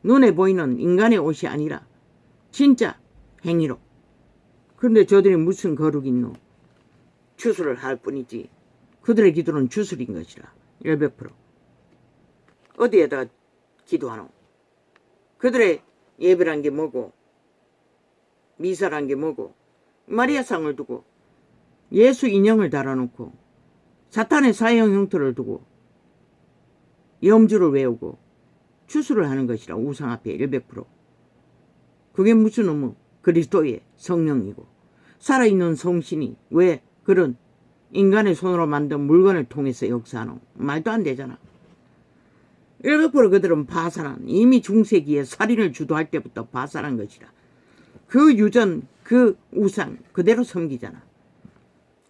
눈에 보이는 인간의 옷이 아니라 진짜 행위로. 그런데 저들이 무슨 거룩이 있노? 추수를 할 뿐이지. 그들의 기도는 주술인 것이라. 100%. 어디에다 기도하노? 그들의 예배란 게 뭐고 미사란 게 뭐고 마리아상을 두고 예수 인형을 달아놓고 사탄의 사형 형태를 두고 염주를 외우고 추수를 하는 것이라. 우상 앞에 100%. 그게 무슨 의무? 그리스도의 성령이고 살아있는 성신이 왜 그런 인간의 손으로 만든 물건을 통해서 역사하노? 말도 안 되잖아. 100% 그들은 파산한, 이미 중세기에 살인을 주도할 때부터 파산한 것이라. 그 유전, 그 우상 그대로 섬기잖아.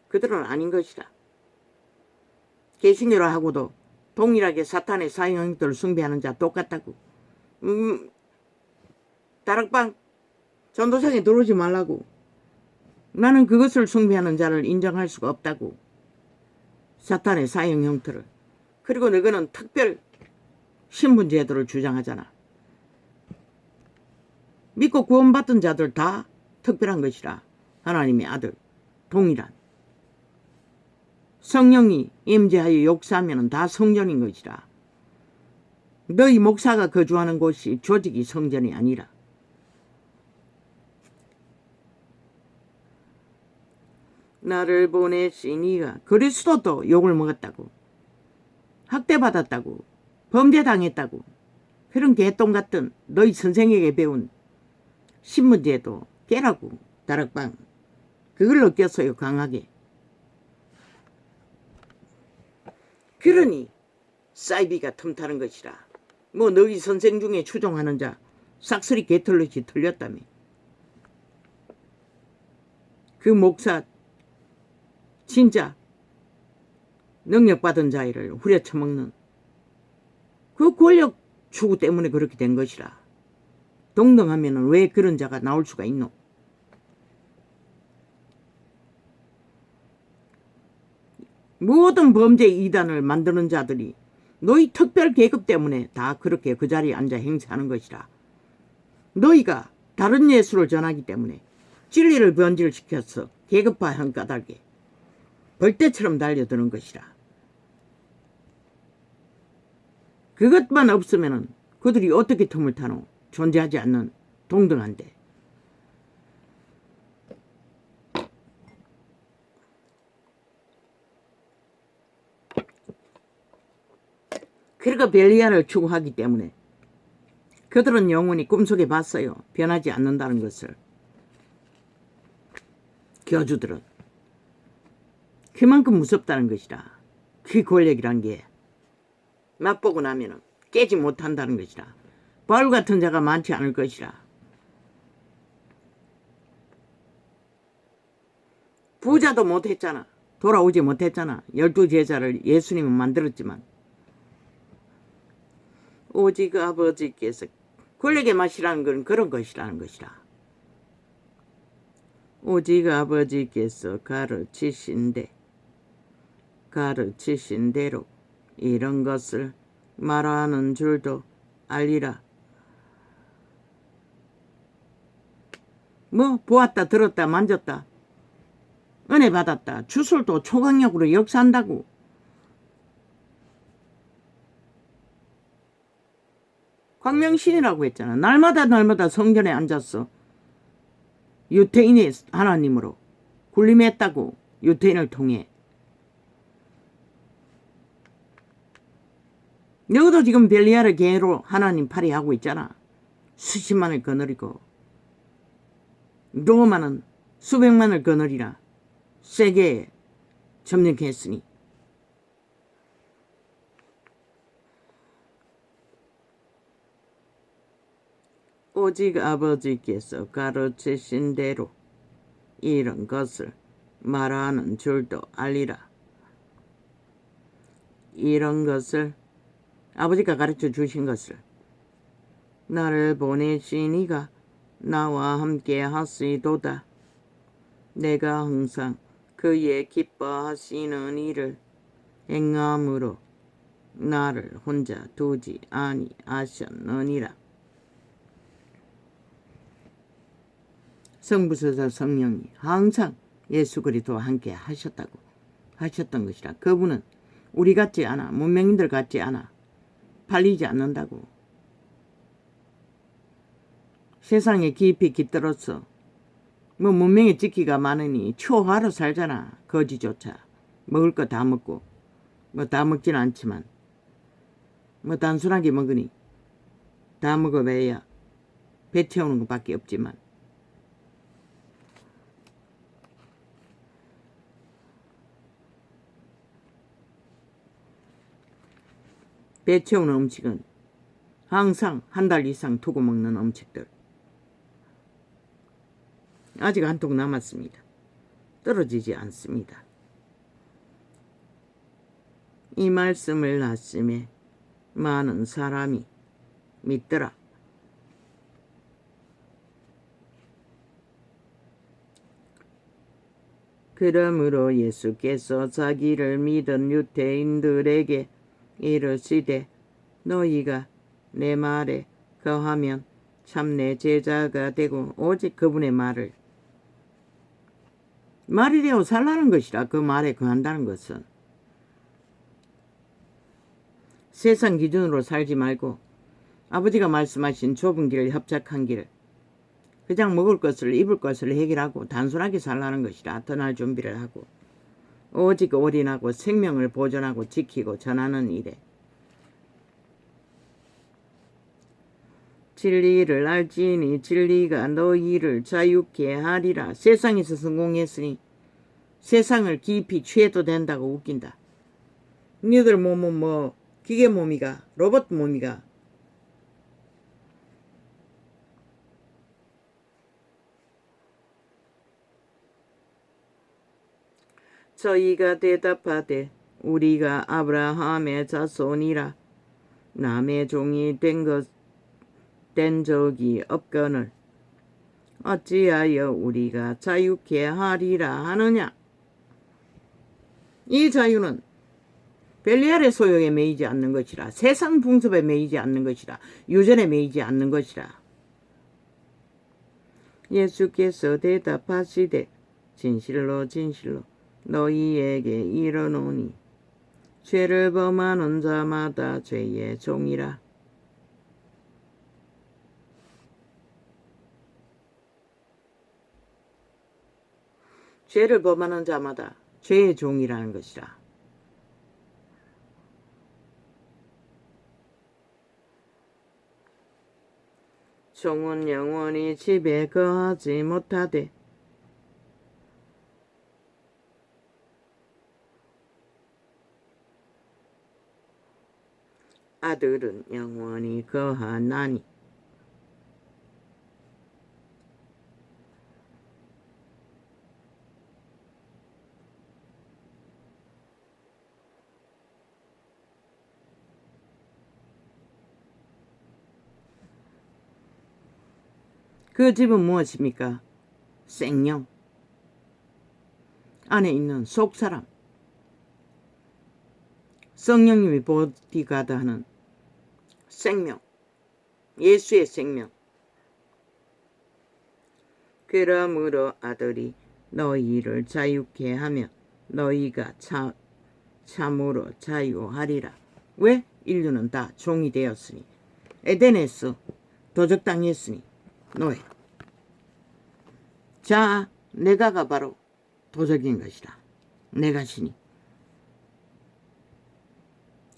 그들은 아닌 것이라. 개신교라 하고도 동일하게 사탄의 사형들을 숭배하는 자 똑같다고. 다락방 전도상에 들어오지 말라고. 나는 그것을 숭배하는 자를 인정할 수가 없다고. 사탄의 사형 형태를. 그리고 너희는 특별 신분 제도를 주장하잖아. 믿고 구원받은 자들 다 특별한 것이라. 하나님의 아들 동일한. 성령이 임재하여 역사하면 다 성전인 것이라. 너희 목사가 거주하는 곳이 조직이 성전이 아니라. 나를 보내시니가 그리스도도 욕을 먹었다고. 학대받았다고. 범죄당했다고. 그런 개똥 같은 너희 선생에게 배운 신문제도 깨라고. 다락방 그걸 느꼈어요. 강하게. 그러니 사이비가 틈타는 것이라. 뭐 너희 선생 중에 추종하는 자 싹쓸이 개털릇이 틀렸다며. 그 목사 진짜 능력받은 자를 후려쳐먹는 그 권력 추구 때문에 그렇게 된 것이라. 동등하면 왜 그런 자가 나올 수가 있노? 모든 범죄 이단을 만드는 자들이 너희 특별 계급 때문에 다 그렇게 그 자리에 앉아 행세하는 것이라. 너희가 다른 예수를 전하기 때문에 진리를 변질시켜서 계급화한 까닭에 벌떼처럼 달려드는 것이라. 그것만 없으면 그들이 어떻게 틈을 타노? 존재하지 않는 동등한데. 그러니까 벨리알을 추구하기 때문에 그들은 영원히 꿈속에 봤어요. 변하지 않는다는 것을. 교주들은 그만큼 무섭다는 것이라. 그 권력이란 게 맛보고 나면 깨지 못한다는 것이라. 바울 같은 자가 많지 않을 것이라. 부자도 못했잖아. 돌아오지 못했잖아. 12제자를 예수님은 만들었지만 오직 아버지께서 권력의 맛이라는 건 그런 것이라는 것이라. 오직 아버지께서 가르치신 대로 이런 것을 말하는 줄도 알리라. 뭐 보았다 들었다 만졌다 은혜 받았다 주술도 초강력으로 역사한다고. 광명신이라고 했잖아. 날마다 성전에 앉았어. 유태인의 하나님으로 군림했다고. 유태인을 통해. 너도 지금 벨리알의 계로 하나님 팔이하고 있잖아. 수십만을 거느리고 로마는 수백만을 거느리라 세계에 점령했으니. 오직 아버지께서 가르치신 대로 이런 것을 말하는 줄도 알리라. 이런 것을 아버지가 가르쳐 주신 것을 나를 보내시니가 나와 함께 하시도다. 내가 항상 그의 기뻐하시는 일을 행함으로 나를 혼자 두지 아니하셨느니라. 성부서자 성령이 항상 예수 그리스도와 함께 하셨던 것이라. 그분은 우리 같지 않아. 문명인들 같지 않아. 팔리지 않는다고. 세상에 깊이 깃들었어. 뭐 문명의 지키가 많으니 초화로 살잖아. 거지조차. 먹을 거 다 먹고 뭐 다 먹진 않지만 뭐 단순하게 먹으니 다 먹어봐야 배 채우는 것밖에 없지만 배 채우는 음식은 항상 한 달 이상 두고 먹는 음식들. 아직 한 통 남았습니다. 떨어지지 않습니다. 이 말씀을 아침에 많은 사람이 믿더라. 그러므로 예수께서 자기를 믿은 유대인들에게 이르시되 너희가 내 말에 거하면 참 내 제자가 되고 오직 그분의 말이 되어 살라는 것이라. 그 말에 거한다는 것은 세상 기준으로 살지 말고 아버지가 말씀하신 좁은 길 협착한 길 그냥 먹을 것을 입을 것을 해결하고 단순하게 살라는 것이라. 떠날 준비를 하고 오직 올인하고 생명을 보존하고 지키고 전하는 일에 진리를 알지니 진리가 너희를 자유케 하리라. 세상에서 성공했으니 세상을 깊이 취해도 된다고 웃긴다. 니들 몸은 뭐 기계 몸이가 로봇 몸이가. 저희가 대답하되 우리가 아브라함의 자손이라. 남의 종이 된 적이 없거늘 어찌하여 우리가 자유케 하리라 하느냐. 이 자유는 벨리알의 소욕에 매이지 않는 것이라, 세상 풍습에 매이지 않는 것이라, 유전에 매이지 않는 것이라. 예수께서 대답하시되 진실로 진실로 너희에게 이르노니 죄를 범하는 자마다 죄의 종이라. 죄를 범하는 자마다 죄의 종이라는 것이라. 종은 영원히 집에 거하지 못하되 아들은 영원히 거하나니. 그 집은 무엇입니까? 생명. 안에 있는 속사람. 성령님이 보디가드 하는 생명. 예수의 생명. 그러므로 아들이 너희를 자유케 하면 너희가 참으로 자유하리라. 왜? 인류는 다 종이 되었으니. 에덴에서 도적당했으니 노예. 자, 내가가 바로 도적인 것이다. 내가 신이.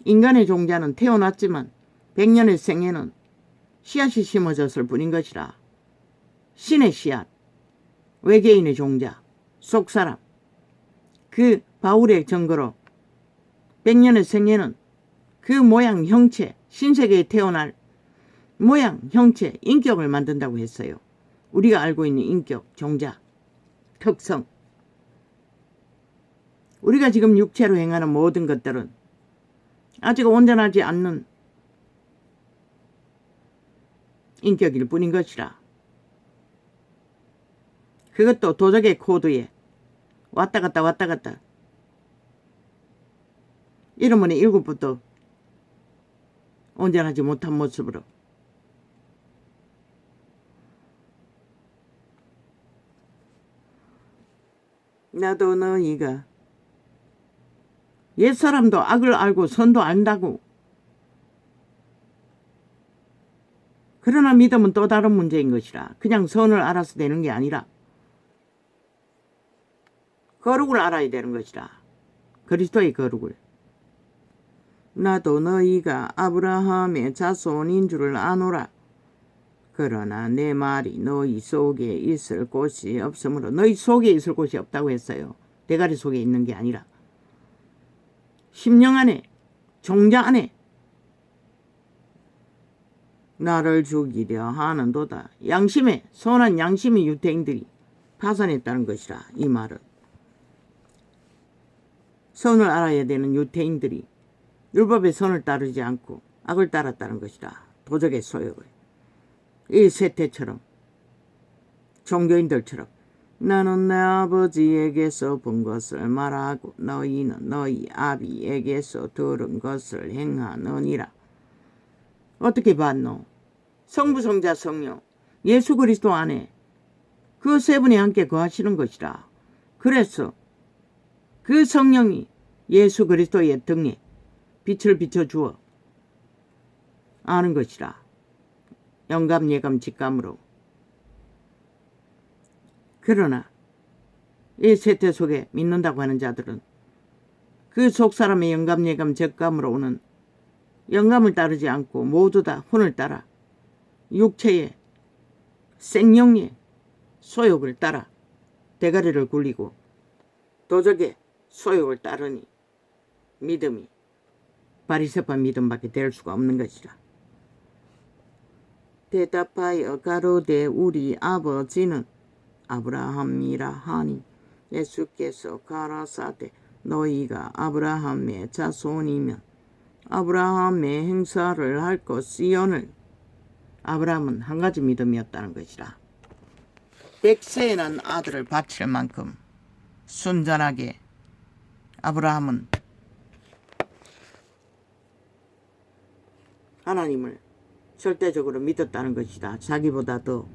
인간의 종자는 태어났지만 100년의 생애는 씨앗이 심어졌을 뿐인 것이라. 신의 씨앗, 외계인의 종자, 속사람. 그 바울의 증거로 100년의 생애는 그 모양, 형체, 신세계에 태어날 모양, 형체, 인격을 만든다고 했어요. 우리가 알고 있는 인격, 종자, 특성. 우리가 지금 육체로 행하는 모든 것들은 아직 온전하지 않는 인격일 뿐인 것이라. 그것도 도적의 코드에 왔다 갔다 이러면 7부터 온전하지 못한 모습으로 나도 너희가 옛사람도 악을 알고 선도 안다고. 그러나 믿음은 또 다른 문제인 것이라. 그냥 선을 알아서 되는 게 아니라 거룩을 알아야 되는 것이라. 그리스도의 거룩을. 나도 너희가 아브라함의 자손인 줄을 아노라. 그러나 내 말이 너희 속에 있을 곳이 없으므로. 너희 속에 있을 곳이 없다고 했어요. 대가리 속에 있는 게 아니라 심령 안에, 종자 안에 나를 죽이려 하는도다. 양심에, 선한 양심의 유태인들이 파산했다는 것이라. 이 말은 선을 알아야 되는 유태인들이 율법의 선을 따르지 않고 악을 따랐다는 것이라. 도적의 소욕을. 이 세태처럼, 종교인들처럼 나는 내 아버지에게서 본 것을 말하고 너희는 너희 아비에게서 들은 것을 행하느니라. 어떻게 봤노? 성부, 성자, 성령, 예수 그리스도 안에 그 세 분이 함께 거하시는 것이라. 그래서 그 성령이 예수 그리스도의 등에 빛을 비춰주어 아는 것이라. 영감, 예감, 직감으로. 그러나 이 세태 속에 믿는다고 하는 자들은 그 속사람의 영감, 예감, 직감으로 오는 영감을 따르지 않고 모두 다 혼을 따라 육체의 생명의 소욕을 따라 대가리를 굴리고 도적의 소욕을 따르니 믿음이 바리새파 믿음밖에 될 수가 없는 것이라. 대답하여 가로되 우리 아버지는 아브라함이라 하니 예수께서 가라사대 너희가 아브라함의 자손이면 아브라함의 행사를 할 것이오늘. 아브라함은 한 가지 믿음이었다는 것이라. 100세에 난 아들을 바칠 만큼 순전하게 아브라함은 하나님을 절대적으로 믿었다는 것이다. 자기보다 더.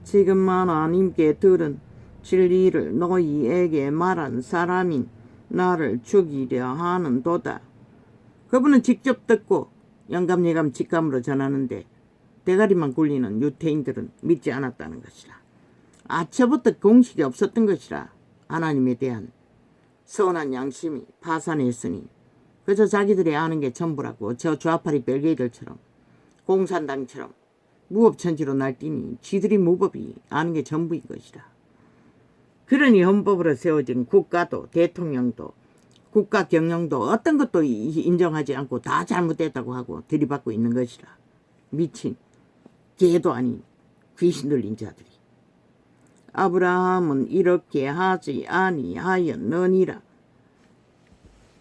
지금 하나님께 들은 진리를 너희에게 말한 사람인 나를 죽이려 하는도다. 그분은 직접 듣고 영감예감 직감으로 전하는데 대가리만 굴리는 유태인들은 믿지 않았다는 것이라. 아처부터 공식이 없었던 것이라. 하나님에 대한 선한 양심이 파산했으니 그저 자기들이 아는 게 전부라고 저 좌파리 벨게이들처럼 공산당처럼 무법천지로 날뛰니 지들이 무법이 아는 게 전부인 것이라. 그러니 헌법으로 세워진 국가도 대통령도 국가 경영도 어떤 것도 인정하지 않고 다 잘못됐다고 하고 들이받고 있는 것이라. 미친 개도 아닌 귀신 들린 자들이. 아브라함은 이렇게 하지 아니하였느니라.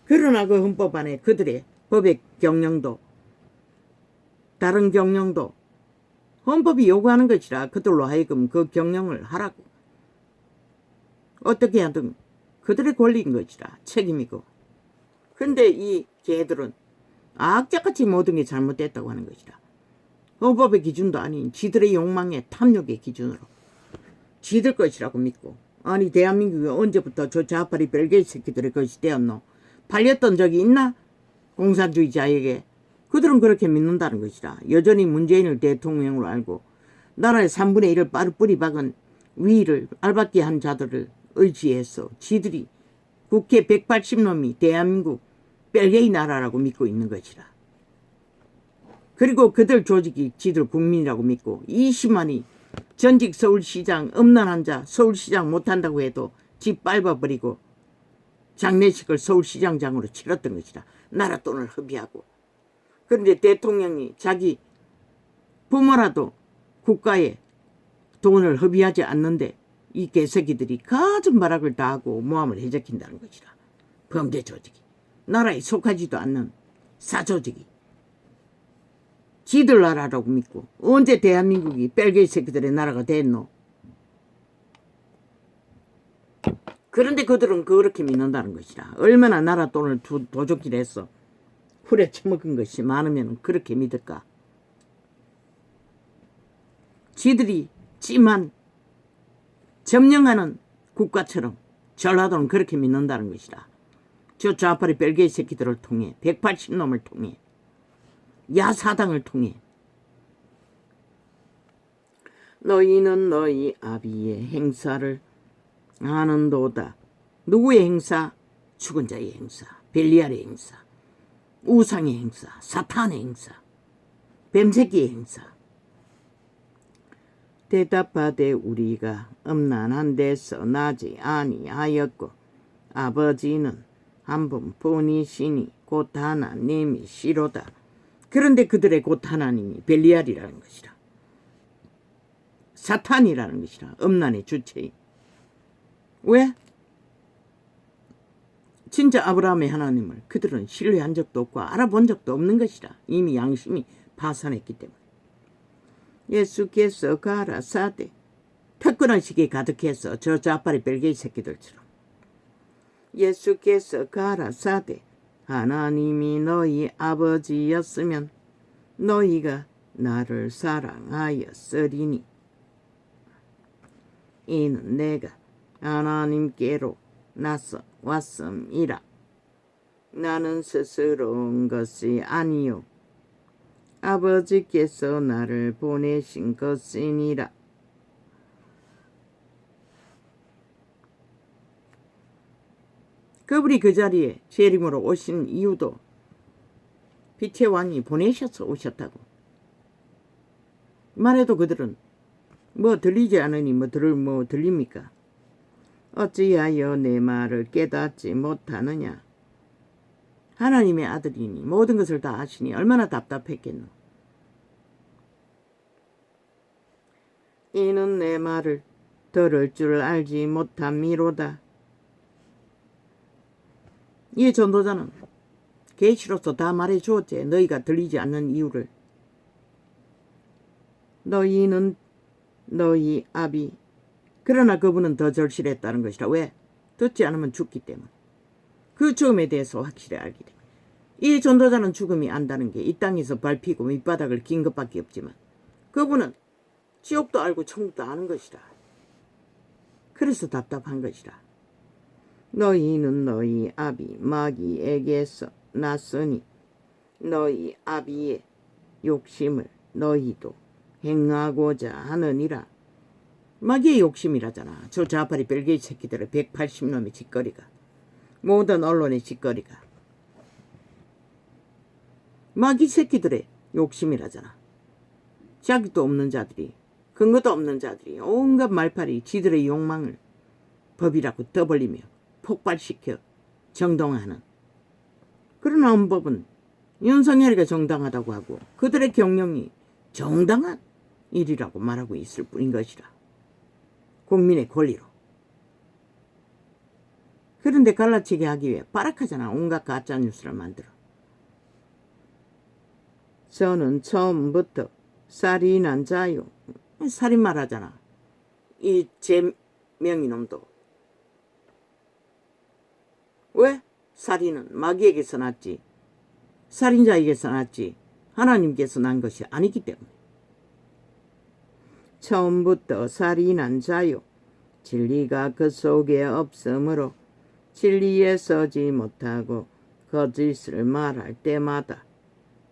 그러나 그 헌법 안에 그들의 법의 경영도 다른 경영도 헌법이 요구하는 것이라 그들로 하여금 그 경영을 하라고. 어떻게 하든 그들의 권리인 것이라. 책임이고. 근데 이 개들은 악착같이 모든 게 잘못됐다고 하는 것이라. 헌법의 기준도 아닌 지들의 욕망의 탐욕의 기준으로 지들 것이라고 믿고. 아니 대한민국이 언제부터 저 좌파리 벨게이 새끼들의 것이 되었노? 팔렸던 적이 있나? 공산주의자에게. 그들은 그렇게 믿는다는 것이라. 여전히 문재인을 대통령으로 알고 나라의 3분의 1을 뿌리 박은 위를 알박기 한 자들을 의지해서 지들이 국회 180놈이 대한민국 벨게이 나라라고 믿고 있는 것이라. 그리고 그들 조직이 지들 국민이라고 믿고 20만이 전직 서울시장 음란한 자 서울시장 못한다고 해도 집 밟아버리고 장례식을 서울시장장으로 치렀던 것이라. 나라 돈을 허비하고. 그런데 대통령이 자기 부모라도 국가에 돈을 허비하지 않는데 이 개새끼들이 가진 발악을 다 하고 모함을 해적힌다는 것이라. 범죄 조직이. 나라에 속하지도 않는 사조직이. 지들 나라라고 믿고 언제 대한민국이 벨게이 새끼들의 나라가 됐노? 그런데 그들은 그렇게 믿는다는 것이라. 얼마나 나라 돈을 도둑질 했어. 후려 처먹은 것이 많으면 그렇게 믿을까? 지들이 찜한 점령하는 국가처럼 전라도는 그렇게 믿는다는 것이라. 저 좌파리 벨게이 새끼들을 통해 180놈을 통해 야사당을 통해 너희는 너희 아비의 행사를 아는도다. 누구의 행사? 죽은 자의 행사, 벨리알의 행사, 우상의 행사, 사탄의 행사, 뱀새끼의 행사. 대답하되 우리가 음란한 데서 나지 아니하였고 아버지는 한 분뿐이시니 곧 하나님이시로다. 그런데 그들의 곧 하나님이 벨리알이라는 것이라. 사탄이라는 것이라. 음란의 주체인. 왜? 진짜 아브라함의 하나님을 그들은 신뢰한 적도 없고 알아본 적도 없는 것이라. 이미 양심이 파산했기 때문에. 예수께서 가라사대 특권의식이 가득해서 저 좌파리 벨게이 새끼들처럼. 예수께서 가라사대 하나님이 너희 아버지였으면 너희가 나를 사랑하였으리니 이는 내가 하나님께로 나서 왔음이라. 나는 스스로 온 것이 아니요 아버지께서 나를 보내신 것이니라. 그분이 그 자리에 재림으로 오신 이유도 빛의 왕이 보내셔서 오셨다고 말해도 그들은 뭐 들리지 않으니 뭐 들립니까? 어찌하여 내 말을 깨닫지 못하느냐? 하나님의 아들이니 모든 것을 다 아시니 얼마나 답답했겠노. 이는 내 말을 들을 줄 알지 못함이로다. 이 전도자는 계시로서 다 말해 주었지. 너희가 들리지 않는 이유를. 너희는 너희 아비. 그러나 그분은 더 절실했다는 것이라. 왜? 듣지 않으면 죽기 때문에. 그 죽음에 대해서 확실히 알기 때문에. 이 전도자는 죽음이 안다는 게 이 땅에서 밟히고 밑바닥을 긴 것밖에 없지만 그분은 지옥도 알고 천국도 아는 것이다. 그래서 답답한 것이다. 너희는 너희 아비 마귀에게서 났으니 너희 아비의 욕심을 너희도 행하고자 하느니라. 마귀의 욕심이라잖아. 저 좌파리 벨기에 새끼들의 180놈의 짓거리가. 모든 언론의 짓거리가. 마귀 새끼들의 욕심이라잖아. 자격도 없는 자들이, 근거도 없는 자들이 온갖 말팔이 지들의 욕망을 법이라고 떠벌리며 폭발시켜 정당화하는. 그러나 헌법은 윤석열이가 정당하다고 하고 그들의 경영이 정당한 일이라고 말하고 있을 뿐인 것이라. 국민의 권리로. 그런데 갈라치게 하기 위해 빠락하잖아. 온갖 가짜뉴스를 만들어. 저는 처음부터 살인한 자요. 살인말 하잖아. 이 제명이 놈도. 왜? 살인은 마귀에게서 났지. 살인자에게서 났지. 하나님께서 난 것이 아니기 때문에. 처음부터 살인한 자요. 진리가 그 속에 없으므로 진리에 서지 못하고 거짓을 말할 때마다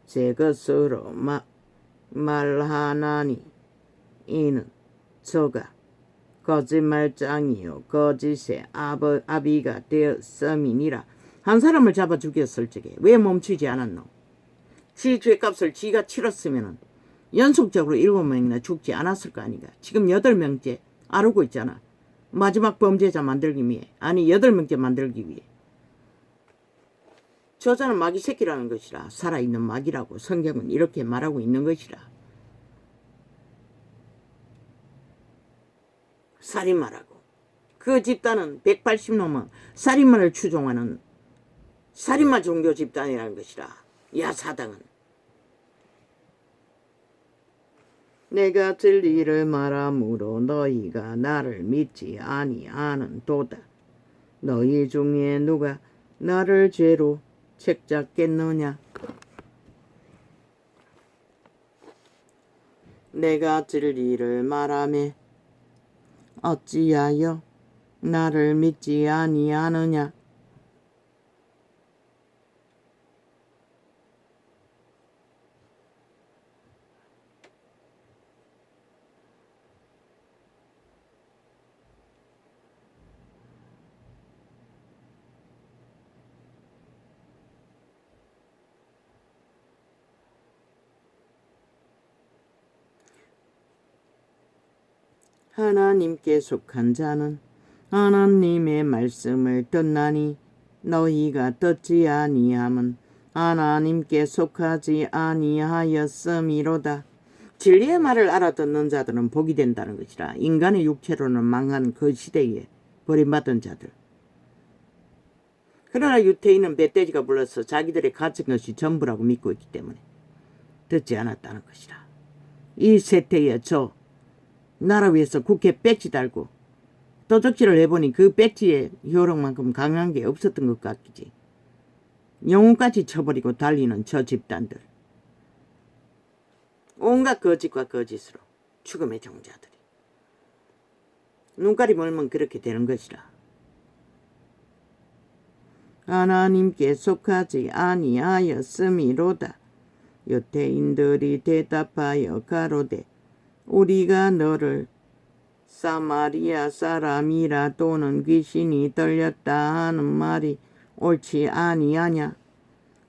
제 것으로 말하나니 이는 저가 거짓말장이요 거짓의 아비가 되었음이니라. 한 사람을 잡아 죽였을 적에 왜 멈추지 않았노? 지 죄값을 지가 치렀으면 연속적으로 7명이나 죽지 않았을 거 아닌가. 지금 8명째 아르고 있잖아. 마지막 범죄자 만들기 위해. 아니 8명째 만들기 위해. 저자는 마귀 새끼라는 것이라. 살아있는 마귀라고 성경은 이렇게 말하고 있는 것이라. 살인마라고. 그 집단은 180놈은 살인마를 추종하는 살인마 종교 집단이라는 것이라. 야사당은. 내가 진리를 말함으로 너희가 나를 믿지 아니하는도다. 너희 중에 누가 나를 죄로 책잡겠느냐? 내가 진리를 말하매 어찌하여 나를 믿지 아니하느냐? 하나님께 속한 자는 하나님의 말씀을 듣나니 너희가 듣지 아니함은 하나님께 속하지 아니하였음이로다. 진리의 말을 알아듣는 자들은 복이 된다는 것이라. 인간의 육체로는 망한 그 시대에 버림받은 자들. 그러나 유태인은 멧돼지가 불러서 자기들의 가진 것이 전부라고 믿고 있기 때문에 듣지 않았다는 것이라. 이 세태에 저 나라 위에서 국회 배지 달고 도적질을 해보니 그 배지의 효력만큼 강한 게 없었던 것 같기지. 영혼까지 쳐버리고 달리는 저 집단들. 온갖 거짓과 거짓으로 죽음의 종자들이. 눈깔이 멀면 그렇게 되는 것이라. 하나님께 속하지 아니하였음이로다. 유대인들이 대답하여 가로되 우리가 너를 사마리아 사람이라 또는 귀신이 들렸다 하는 말이 옳지 아니하냐.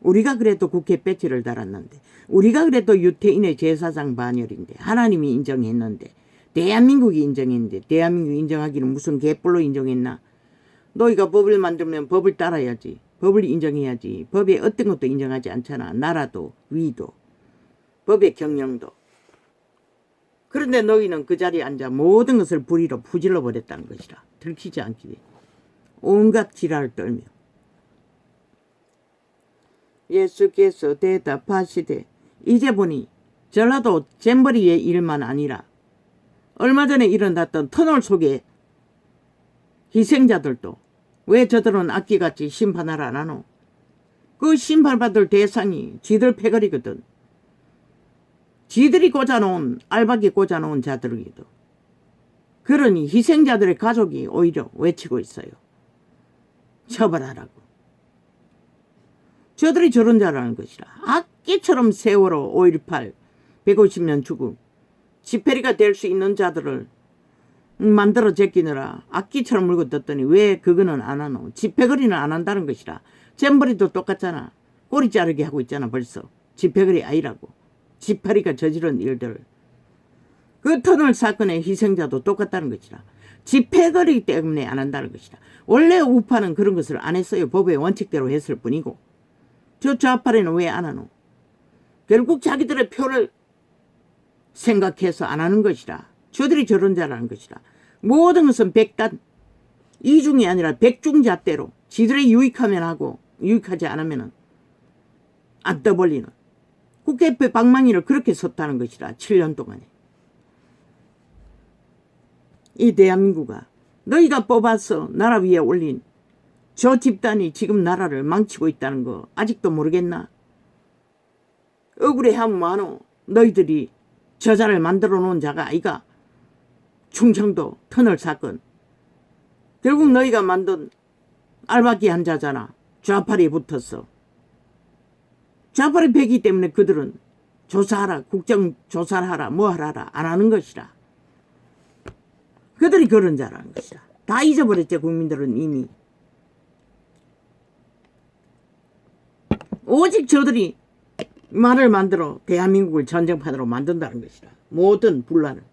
우리가 그래도 국회 배지를 달았는데, 우리가 그래도 유태인의 제사장 반열인데, 하나님이 인정했는데, 대한민국이 인정했는데, 대한민국이 인정하기는 무슨 개뿔로 인정했나. 너희가 법을 만들면 법을 따라야지. 법을 인정해야지. 법에 어떤 것도 인정하지 않잖아. 나라도 위도 법의 경영도. 그런데 너희는 그 자리에 앉아 모든 것을 불의로 부질러 버렸다는 것이라. 들키지 않기 위해 온갖 지랄을 떨며 예수께서 대답하시되 이제 보니 전라도 잼버리의 일만 아니라 얼마 전에 일어났던 터널 속에 희생자들도 왜 저들은 악기같이 심판을 안 하노? 그 심판받을 대상이 지들 패거리거든. 지들이 꽂아놓은 알박이 꽂아놓은 자들이기도. 그러니 희생자들의 가족이 오히려 외치고 있어요. 처벌하라고. 저들이 저런 자라는 것이라. 악기처럼 세월호 5.18 150년 죽음 집회리가 될 수 있는 자들을 만들어 제끼느라 악기처럼 물고 떴더니 왜 그거는 안 하노? 집회거리는 안 한다는 것이라. 잼버리도 똑같잖아. 꼬리 자르게 하고 있잖아 벌써. 집회거리 아니라고. 집회리가 저지른 일들. 그 터널 사건의 희생자도 똑같다는 것이라. 집회거리 때문에 안 한다는 것이라. 원래 우파는 그런 것을 안 했어요. 법의 원칙대로 했을 뿐이고. 저 좌파리는 왜 안 하노? 결국 자기들의 표를 생각해서 안 하는 것이라. 저들이 저런 자라는 것이라. 모든 것은 백단 이중이 아니라 백중잣대로 지들이 유익하면 하고 유익하지 않으면 안 떠벌리는 국회 앞에 방망이를 그렇게 섰다는 것이라. 7년 동안에. 이 대한민국아, 너희가 뽑아서 나라 위에 올린 저 집단이 지금 나라를 망치고 있다는 거 아직도 모르겠나? 억울해하면 뭐하노? 너희들이 저자를 만들어 놓은 자가 아이가. 충청도 터널 사건. 결국 너희가 만든 알박기 한 자잖아. 좌파리 붙었어. 좌파리 배기 때문에 그들은 조사하라, 국정조사를 하라, 뭐 하라 안 하는 것이라. 그들이 그런 자라는 것이라. 다 잊어버렸지 국민들은 이미. 오직 저들이 말을 만들어 대한민국을 전쟁판으로 만든다는 것이라. 모든 분란을.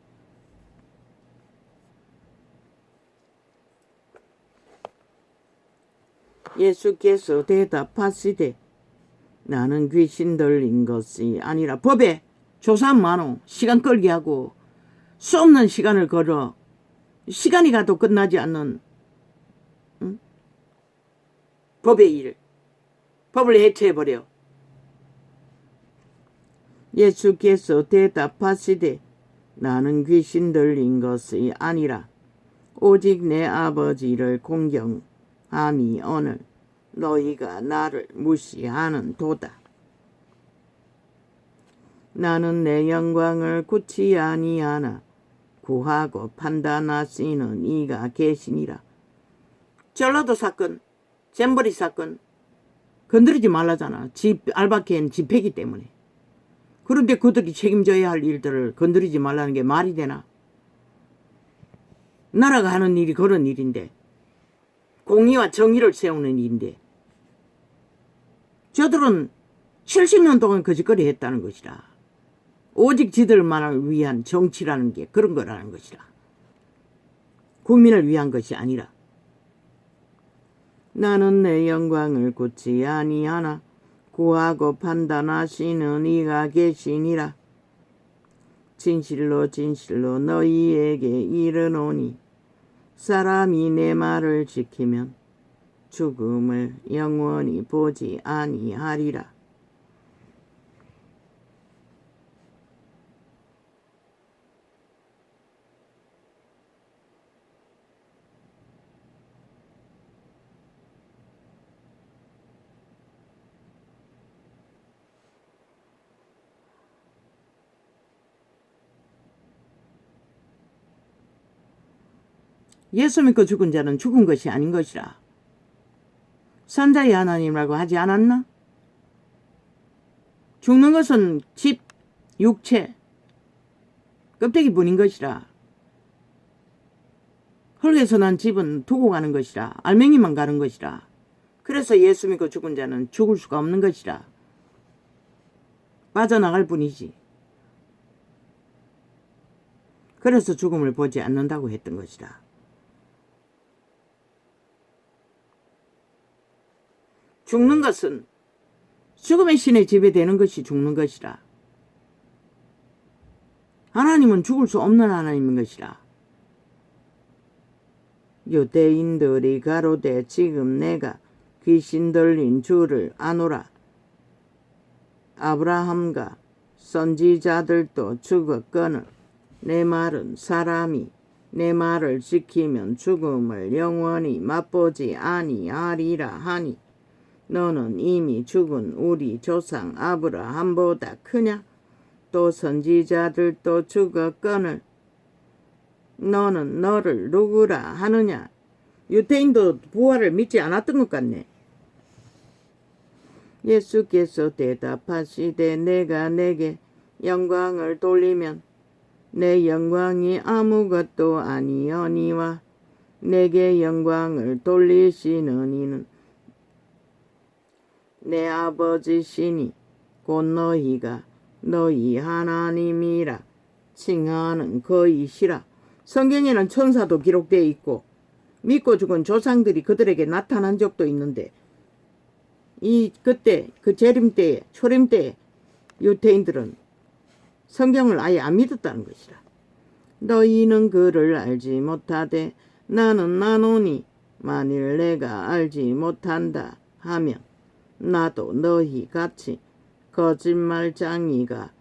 예수께서 대답하시되 나는 귀신 들린 것이 아니라. 법에 조사하면 많어. 시간 끌게 하고 수 없는 시간을 걸어. 시간이 가도 끝나지 않는 법의 일. 법을 해체해버려. 예수께서 대답하시되 나는 귀신 들린 것이 아니라 오직 내 아버지를 공경함이 오늘 너희가 나를 무시하는 도다. 나는 내 영광을 굳이 아니하나 구하고 판단하시는 이가 계시니라. 전라도 사건, 잼버리 사건 건드리지 말라잖아. 알바케는 집회기 때문에. 그런데 그들이 책임져야 할 일들을 건드리지 말라는 게 말이 되나? 나라가 하는 일이 그런 일인데, 공의와 정의를 세우는 일인데, 저들은 70년 동안 거짓거리 했다는 것이라. 오직 지들만을 위한 정치라는 게 그런 거라는 것이라. 국민을 위한 것이 아니라. 나는 내 영광을 굳이 아니하나 구하고 판단하시는 이가 계시니라. 진실로 진실로 너희에게 이르노니 사람이 내 말을 지키면 죽음을 영원히 보지 아니하리라. 예수 믿고 죽은 자는 죽은 것이 아닌 것이라. 산자의 하나님이라고 하지 않았나? 죽는 것은 집, 육체, 껍데기뿐인 것이라. 흙에서 난 집은 두고 가는 것이라. 알맹이만 가는 것이라. 그래서 예수 믿고 죽은 자는 죽을 수가 없는 것이라. 빠져나갈 뿐이지. 그래서 죽음을 보지 않는다고 했던 것이라. 죽는 것은 죽음의 신에 지배되는 것이 죽는 것이라. 하나님은 죽을 수 없는 하나님인 것이라. 유대인들이 가로되 지금 내가 귀신 들린 주를 아노라. 아브라함과 선지자들도 죽었거늘 내 말은 사람이 내 말을 지키면 죽음을 영원히 맛보지 아니하리라 하니 너는 이미 죽은 우리 조상 아브라함보다 크냐? 또 선지자들도 죽었거늘 너는 너를 누구라 하느냐? 유대인도 부활을 믿지 않았던 것 같네. 예수께서 대답하시되 내가 내게 영광을 돌리면 내 영광이 아무것도 아니오니와 내게 영광을 돌리시는 이는 내 아버지시니 곧 너희가 너희 하나님이라 칭하는 그이시라. 성경에는 천사도 기록되어 있고 믿고 죽은 조상들이 그들에게 나타난 적도 있는데 그때 그 재림 때에 초림 때에 유대인들은 성경을 아예 안 믿었다는 것이라. 너희는 그를 알지 못하되 나는 나노니 만일 내가 알지 못한다 하면 나도 너희 같이 거짓말쟁이가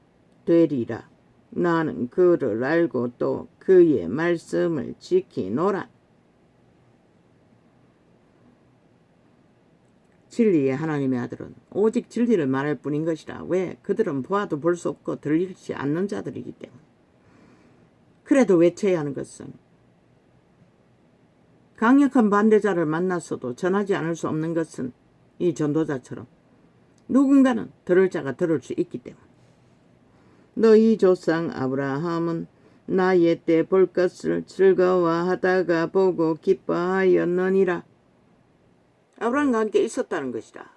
되리라. 나는 그를 알고 또 그의 말씀을 지키노라. 진리의 하나님의 아들은 오직 진리를 말할 뿐인 것이라. 왜? 그들은 보아도 볼 수 없고 들리지 않는 자들이기 때문에. 그래도 외쳐야 하는 것은 강력한 반대자를 만났어도 전하지 않을 수 없는 것은 이 전도자처럼 누군가는 들을 자가 들을 수 있기 때문에. 너희 조상 아브라함은 나의 때 볼 것을 즐거워하다가 보고 기뻐하였느니라. 아브라함과 함께 있었다는 것이다.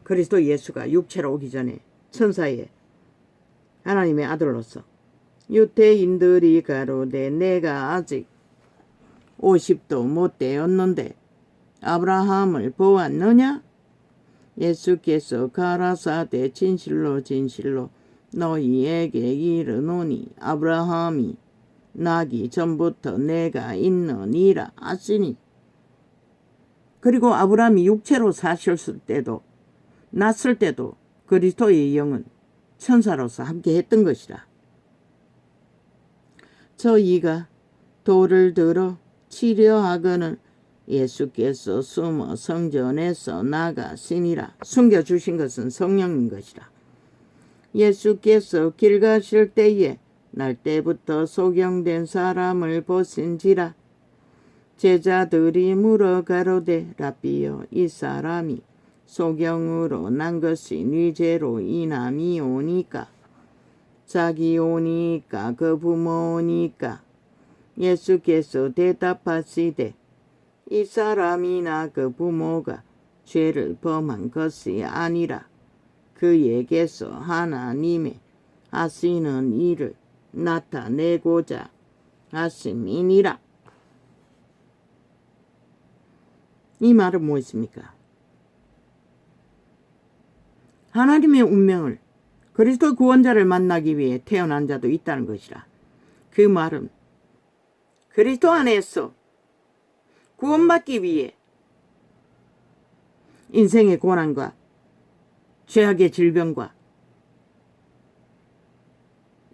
그리스도 예수가 육체로 오기 전에 천사의 하나님의 아들로서 유대인들이 가로되 내가 아직 50도 못 되었는데 아브라함을 보았느냐? 예수께서 가라사대 진실로 진실로 너희에게 이르노니 아브라함이 나기 전부터 내가 있느니라 하시니. 그리고 아브라함이 육체로 사셨을 때도 났을 때도 그리스도의 영은 천사로서 함께 했던 것이라. 저희가 돌을 들어 치려하거늘 예수께서 숨어 성전에서 나가시니라. 숨겨주신 것은 성령인 것이라. 예수께서 길 가실 때에 날 때부터 소경된 사람을 보신지라. 제자들이 물어 가로되 라비여 이 사람이 소경으로 난 것이 네 죄로 인함이오니까 자기 오니까 그 부모 오니까. 예수께서 대답하시되 이 사람이나 그 부모가 죄를 범한 것이 아니라 그에게서 하나님의 하시는 일을 나타내고자 하심이니라. 이 말은 무엇입니까? 하나님의 운명을 그리스도 구원자를 만나기 위해 태어난 자도 있다는 것이라. 그 말은 그리스도 안에서 구원받기 위해 인생의 고난과 죄악의 질병과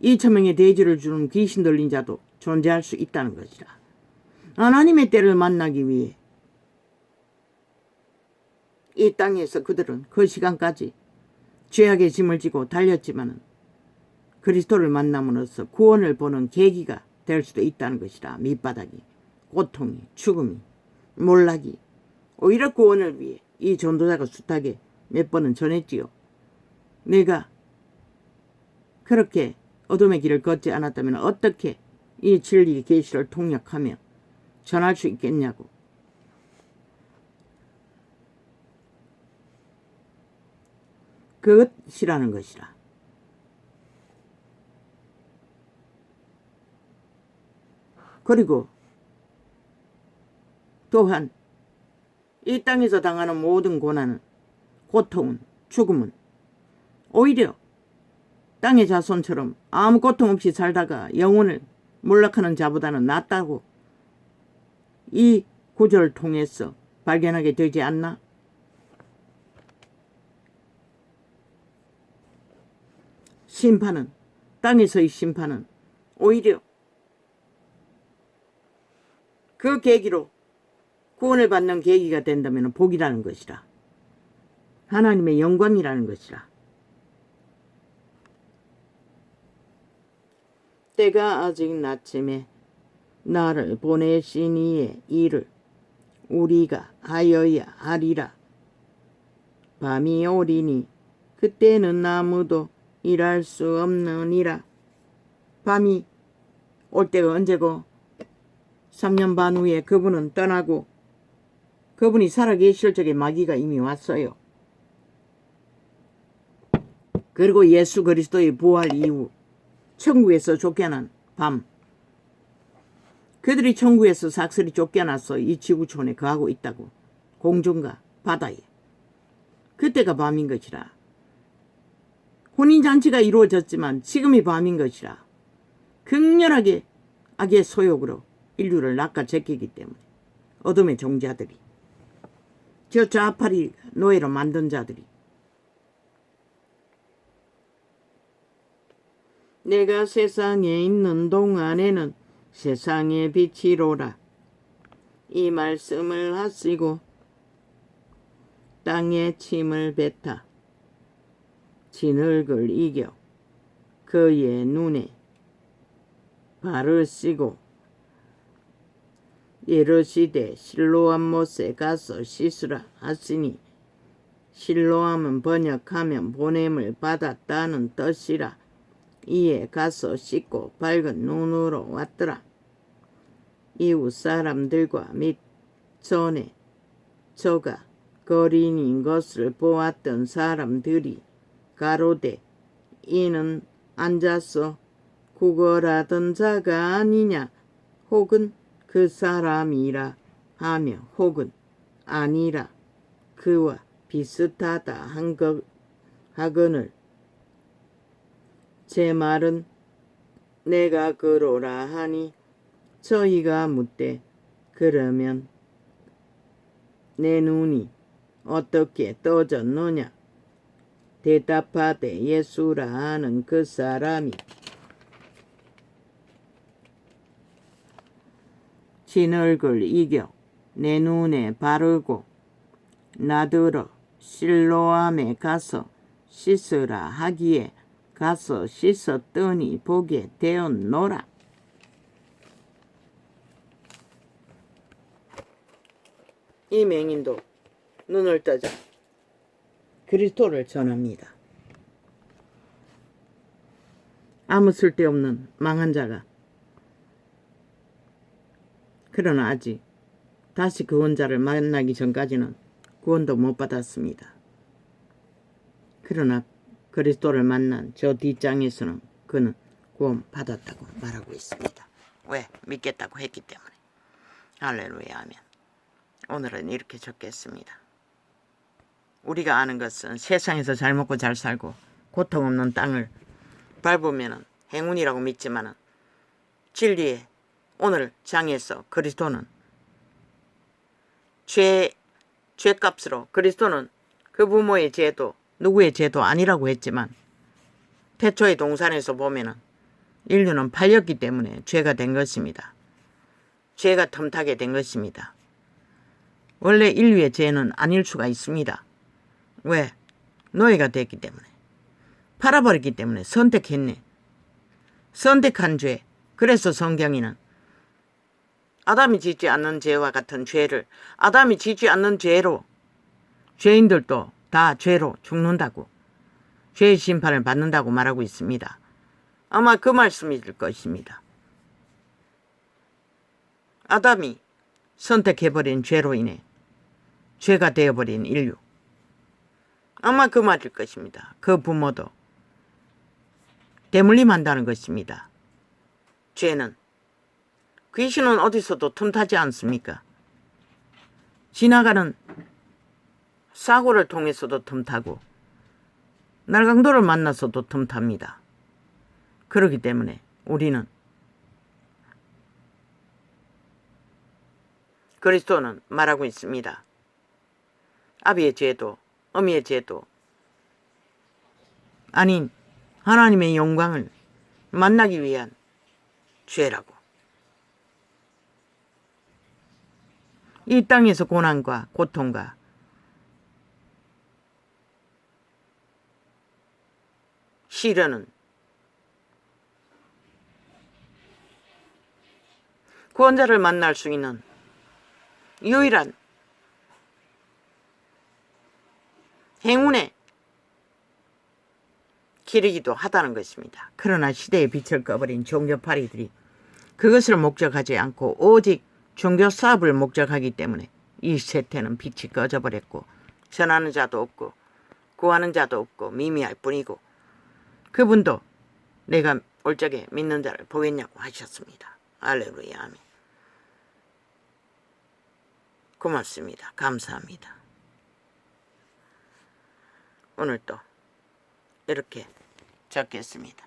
2천명의 대지를 주는 귀신 들린 자도 존재할 수 있다는 것이라. 하나님의 때를 만나기 위해 이 땅에서 그들은 그 시간까지 죄악의 짐을 지고 달렸지만 그리스도를 만남으로써 구원을 보는 계기가 될 수도 있다는 것이라. 밑바닥이, 고통이, 죽음이, 몰락이. 오히려 구원을 위해 이 전도자가 숱하게 몇 번은 전했지요. 내가 그렇게 어둠의 길을 걷지 않았다면 어떻게 이 진리의 계시를 통역하며 전할 수 있겠냐고. 그것이라는 것이라. 그리고 또한 이 땅에서 당하는 모든 고난은, 고통은, 죽음은 오히려 땅의 자손처럼 아무 고통 없이 살다가 영혼을 몰락하는 자보다는 낫다고 이 구절을 통해서 발견하게 되지 않나? 심판은, 땅에서의 심판은 오히려 그 계기로 구원을 받는 계기가 된다면 복이라는 것이라. 하나님의 영광이라는 것이라. 때가 아직 낮음에 나를 보내신 이의 일을 우리가 하여야 하리라. 밤이 오리니 그때는 아무도 일할 수 없느니라. 밤이 올 때가 언제고? 3년 반 후에 그분은 떠나고 그분이 살아계실 적에 마귀가 이미 왔어요. 그리고 예수 그리스도의 부활 이후 천국에서 쫓겨난 밤, 그들이 천국에서 삭슬이 쫓겨나서 이 지구촌에 거하고 있다고. 공중과 바다에. 그때가 밤인 것이라. 혼인잔치가 이루어졌지만 지금이 밤인 것이라. 극렬하게 악의 소욕으로 인류를 낚아제끼기 때문에 어둠의 종자들이, 저 좌파리 노예로 만든 자들이, 내가 세상에 있는 동안에는 세상의 빛이로라. 이 말씀을 하시고 땅에 침을 뱉어 진흙을 이겨 그의 눈에 바르시고 이르시되 실로암 못에 가서 씻으라 하시니, 실로암은 번역하면 보냄을 받았다는 뜻이라. 이에 가서 씻고 밝은 눈으로 왔더라. 이웃 사람들과 및 전에 저가 거린인 것을 보았던 사람들이 가로되 이는 앉아서 구걸하던 자가 아니냐, 혹은 그 사람이라 하며, 혹은 아니라 그와 비슷하다 하거늘 제 말은 내가 그로라 하니, 저희가 묻되 그러면 내 눈이 어떻게 떠졌느냐. 대답하되 예수라 하는 그 사람이 진흙을 이겨 내 눈에 바르고 나더러 실로암에 가서 씻으라 하기에 가서 씻었더니 보게 되었노라. 이 맹인도 눈을 떠자 그리스도를 전합니다. 아무 쓸데없는 망한 자가, 그러나 아직 다시 구원자를 만나기 전까지는 구원도 못 받았습니다. 그러나 그리스도를 만난 저 뒷장에서는 그는 구원 받았다고 말하고 있습니다. 왜? 믿겠다고 했기 때문에. 할렐루야 하면 오늘은 이렇게 적겠습니다. 우리가 아는 것은 세상에서 잘 먹고 잘 살고 고통 없는 땅을 밟으면 행운이라고 믿지만, 진리의 오늘 장에서 그리스도는 죄값으로, 그리스도는 그 부모의 죄도 누구의 죄도 아니라고 했지만, 태초의 동산에서 보면은 인류는 팔렸기 때문에 죄가 된 것입니다. 죄가 틈타게 된 것입니다. 원래 인류의 죄는 아닐 수가 있습니다. 왜? 노예가 됐기 때문에, 팔아버렸기 때문에 선택했네. 선택한 죄. 그래서 성경에는 아담이 짓지 않는 죄와 같은 죄를 아담이 짓지 않는 죄로 죄인들도 다 죄로 죽는다고, 죄의 심판을 받는다고 말하고 있습니다. 아마 그 말씀일 것입니다. 아담이 선택해버린 죄로 인해 죄가 되어버린 인류, 아마 그 말일 것입니다. 그 부모도 대물림한다는 것입니다. 죄는, 귀신은 어디서도 틈타지 않습니까? 지나가는 사고를 통해서도 틈타고 날강도를 만나서도 틈탑니다. 그렇기 때문에 우리는, 그리스도는 말하고 있습니다. 아비의 죄도 어미의 죄도 아닌 하나님의 영광을 만나기 위한 죄라고. 이 땅에서 고난과 고통과 시련은 구원자를 만날 수 있는 유일한 행운의 길이기도 하다는 것입니다. 그러나 시대의 빛을 꺼버린 종교파리들이 그것을 목적하지 않고 오직 종교 사업을 목적하기 때문에 이 세태는 빛이 꺼져버렸고 전하는 자도 없고 구하는 자도 없고 미미할 뿐이고, 그분도 내가 올 적에 믿는 자를 보겠냐고 하셨습니다. 할렐루야, 아멘. 고맙습니다. 감사합니다. 오늘 또 이렇게 적겠습니다.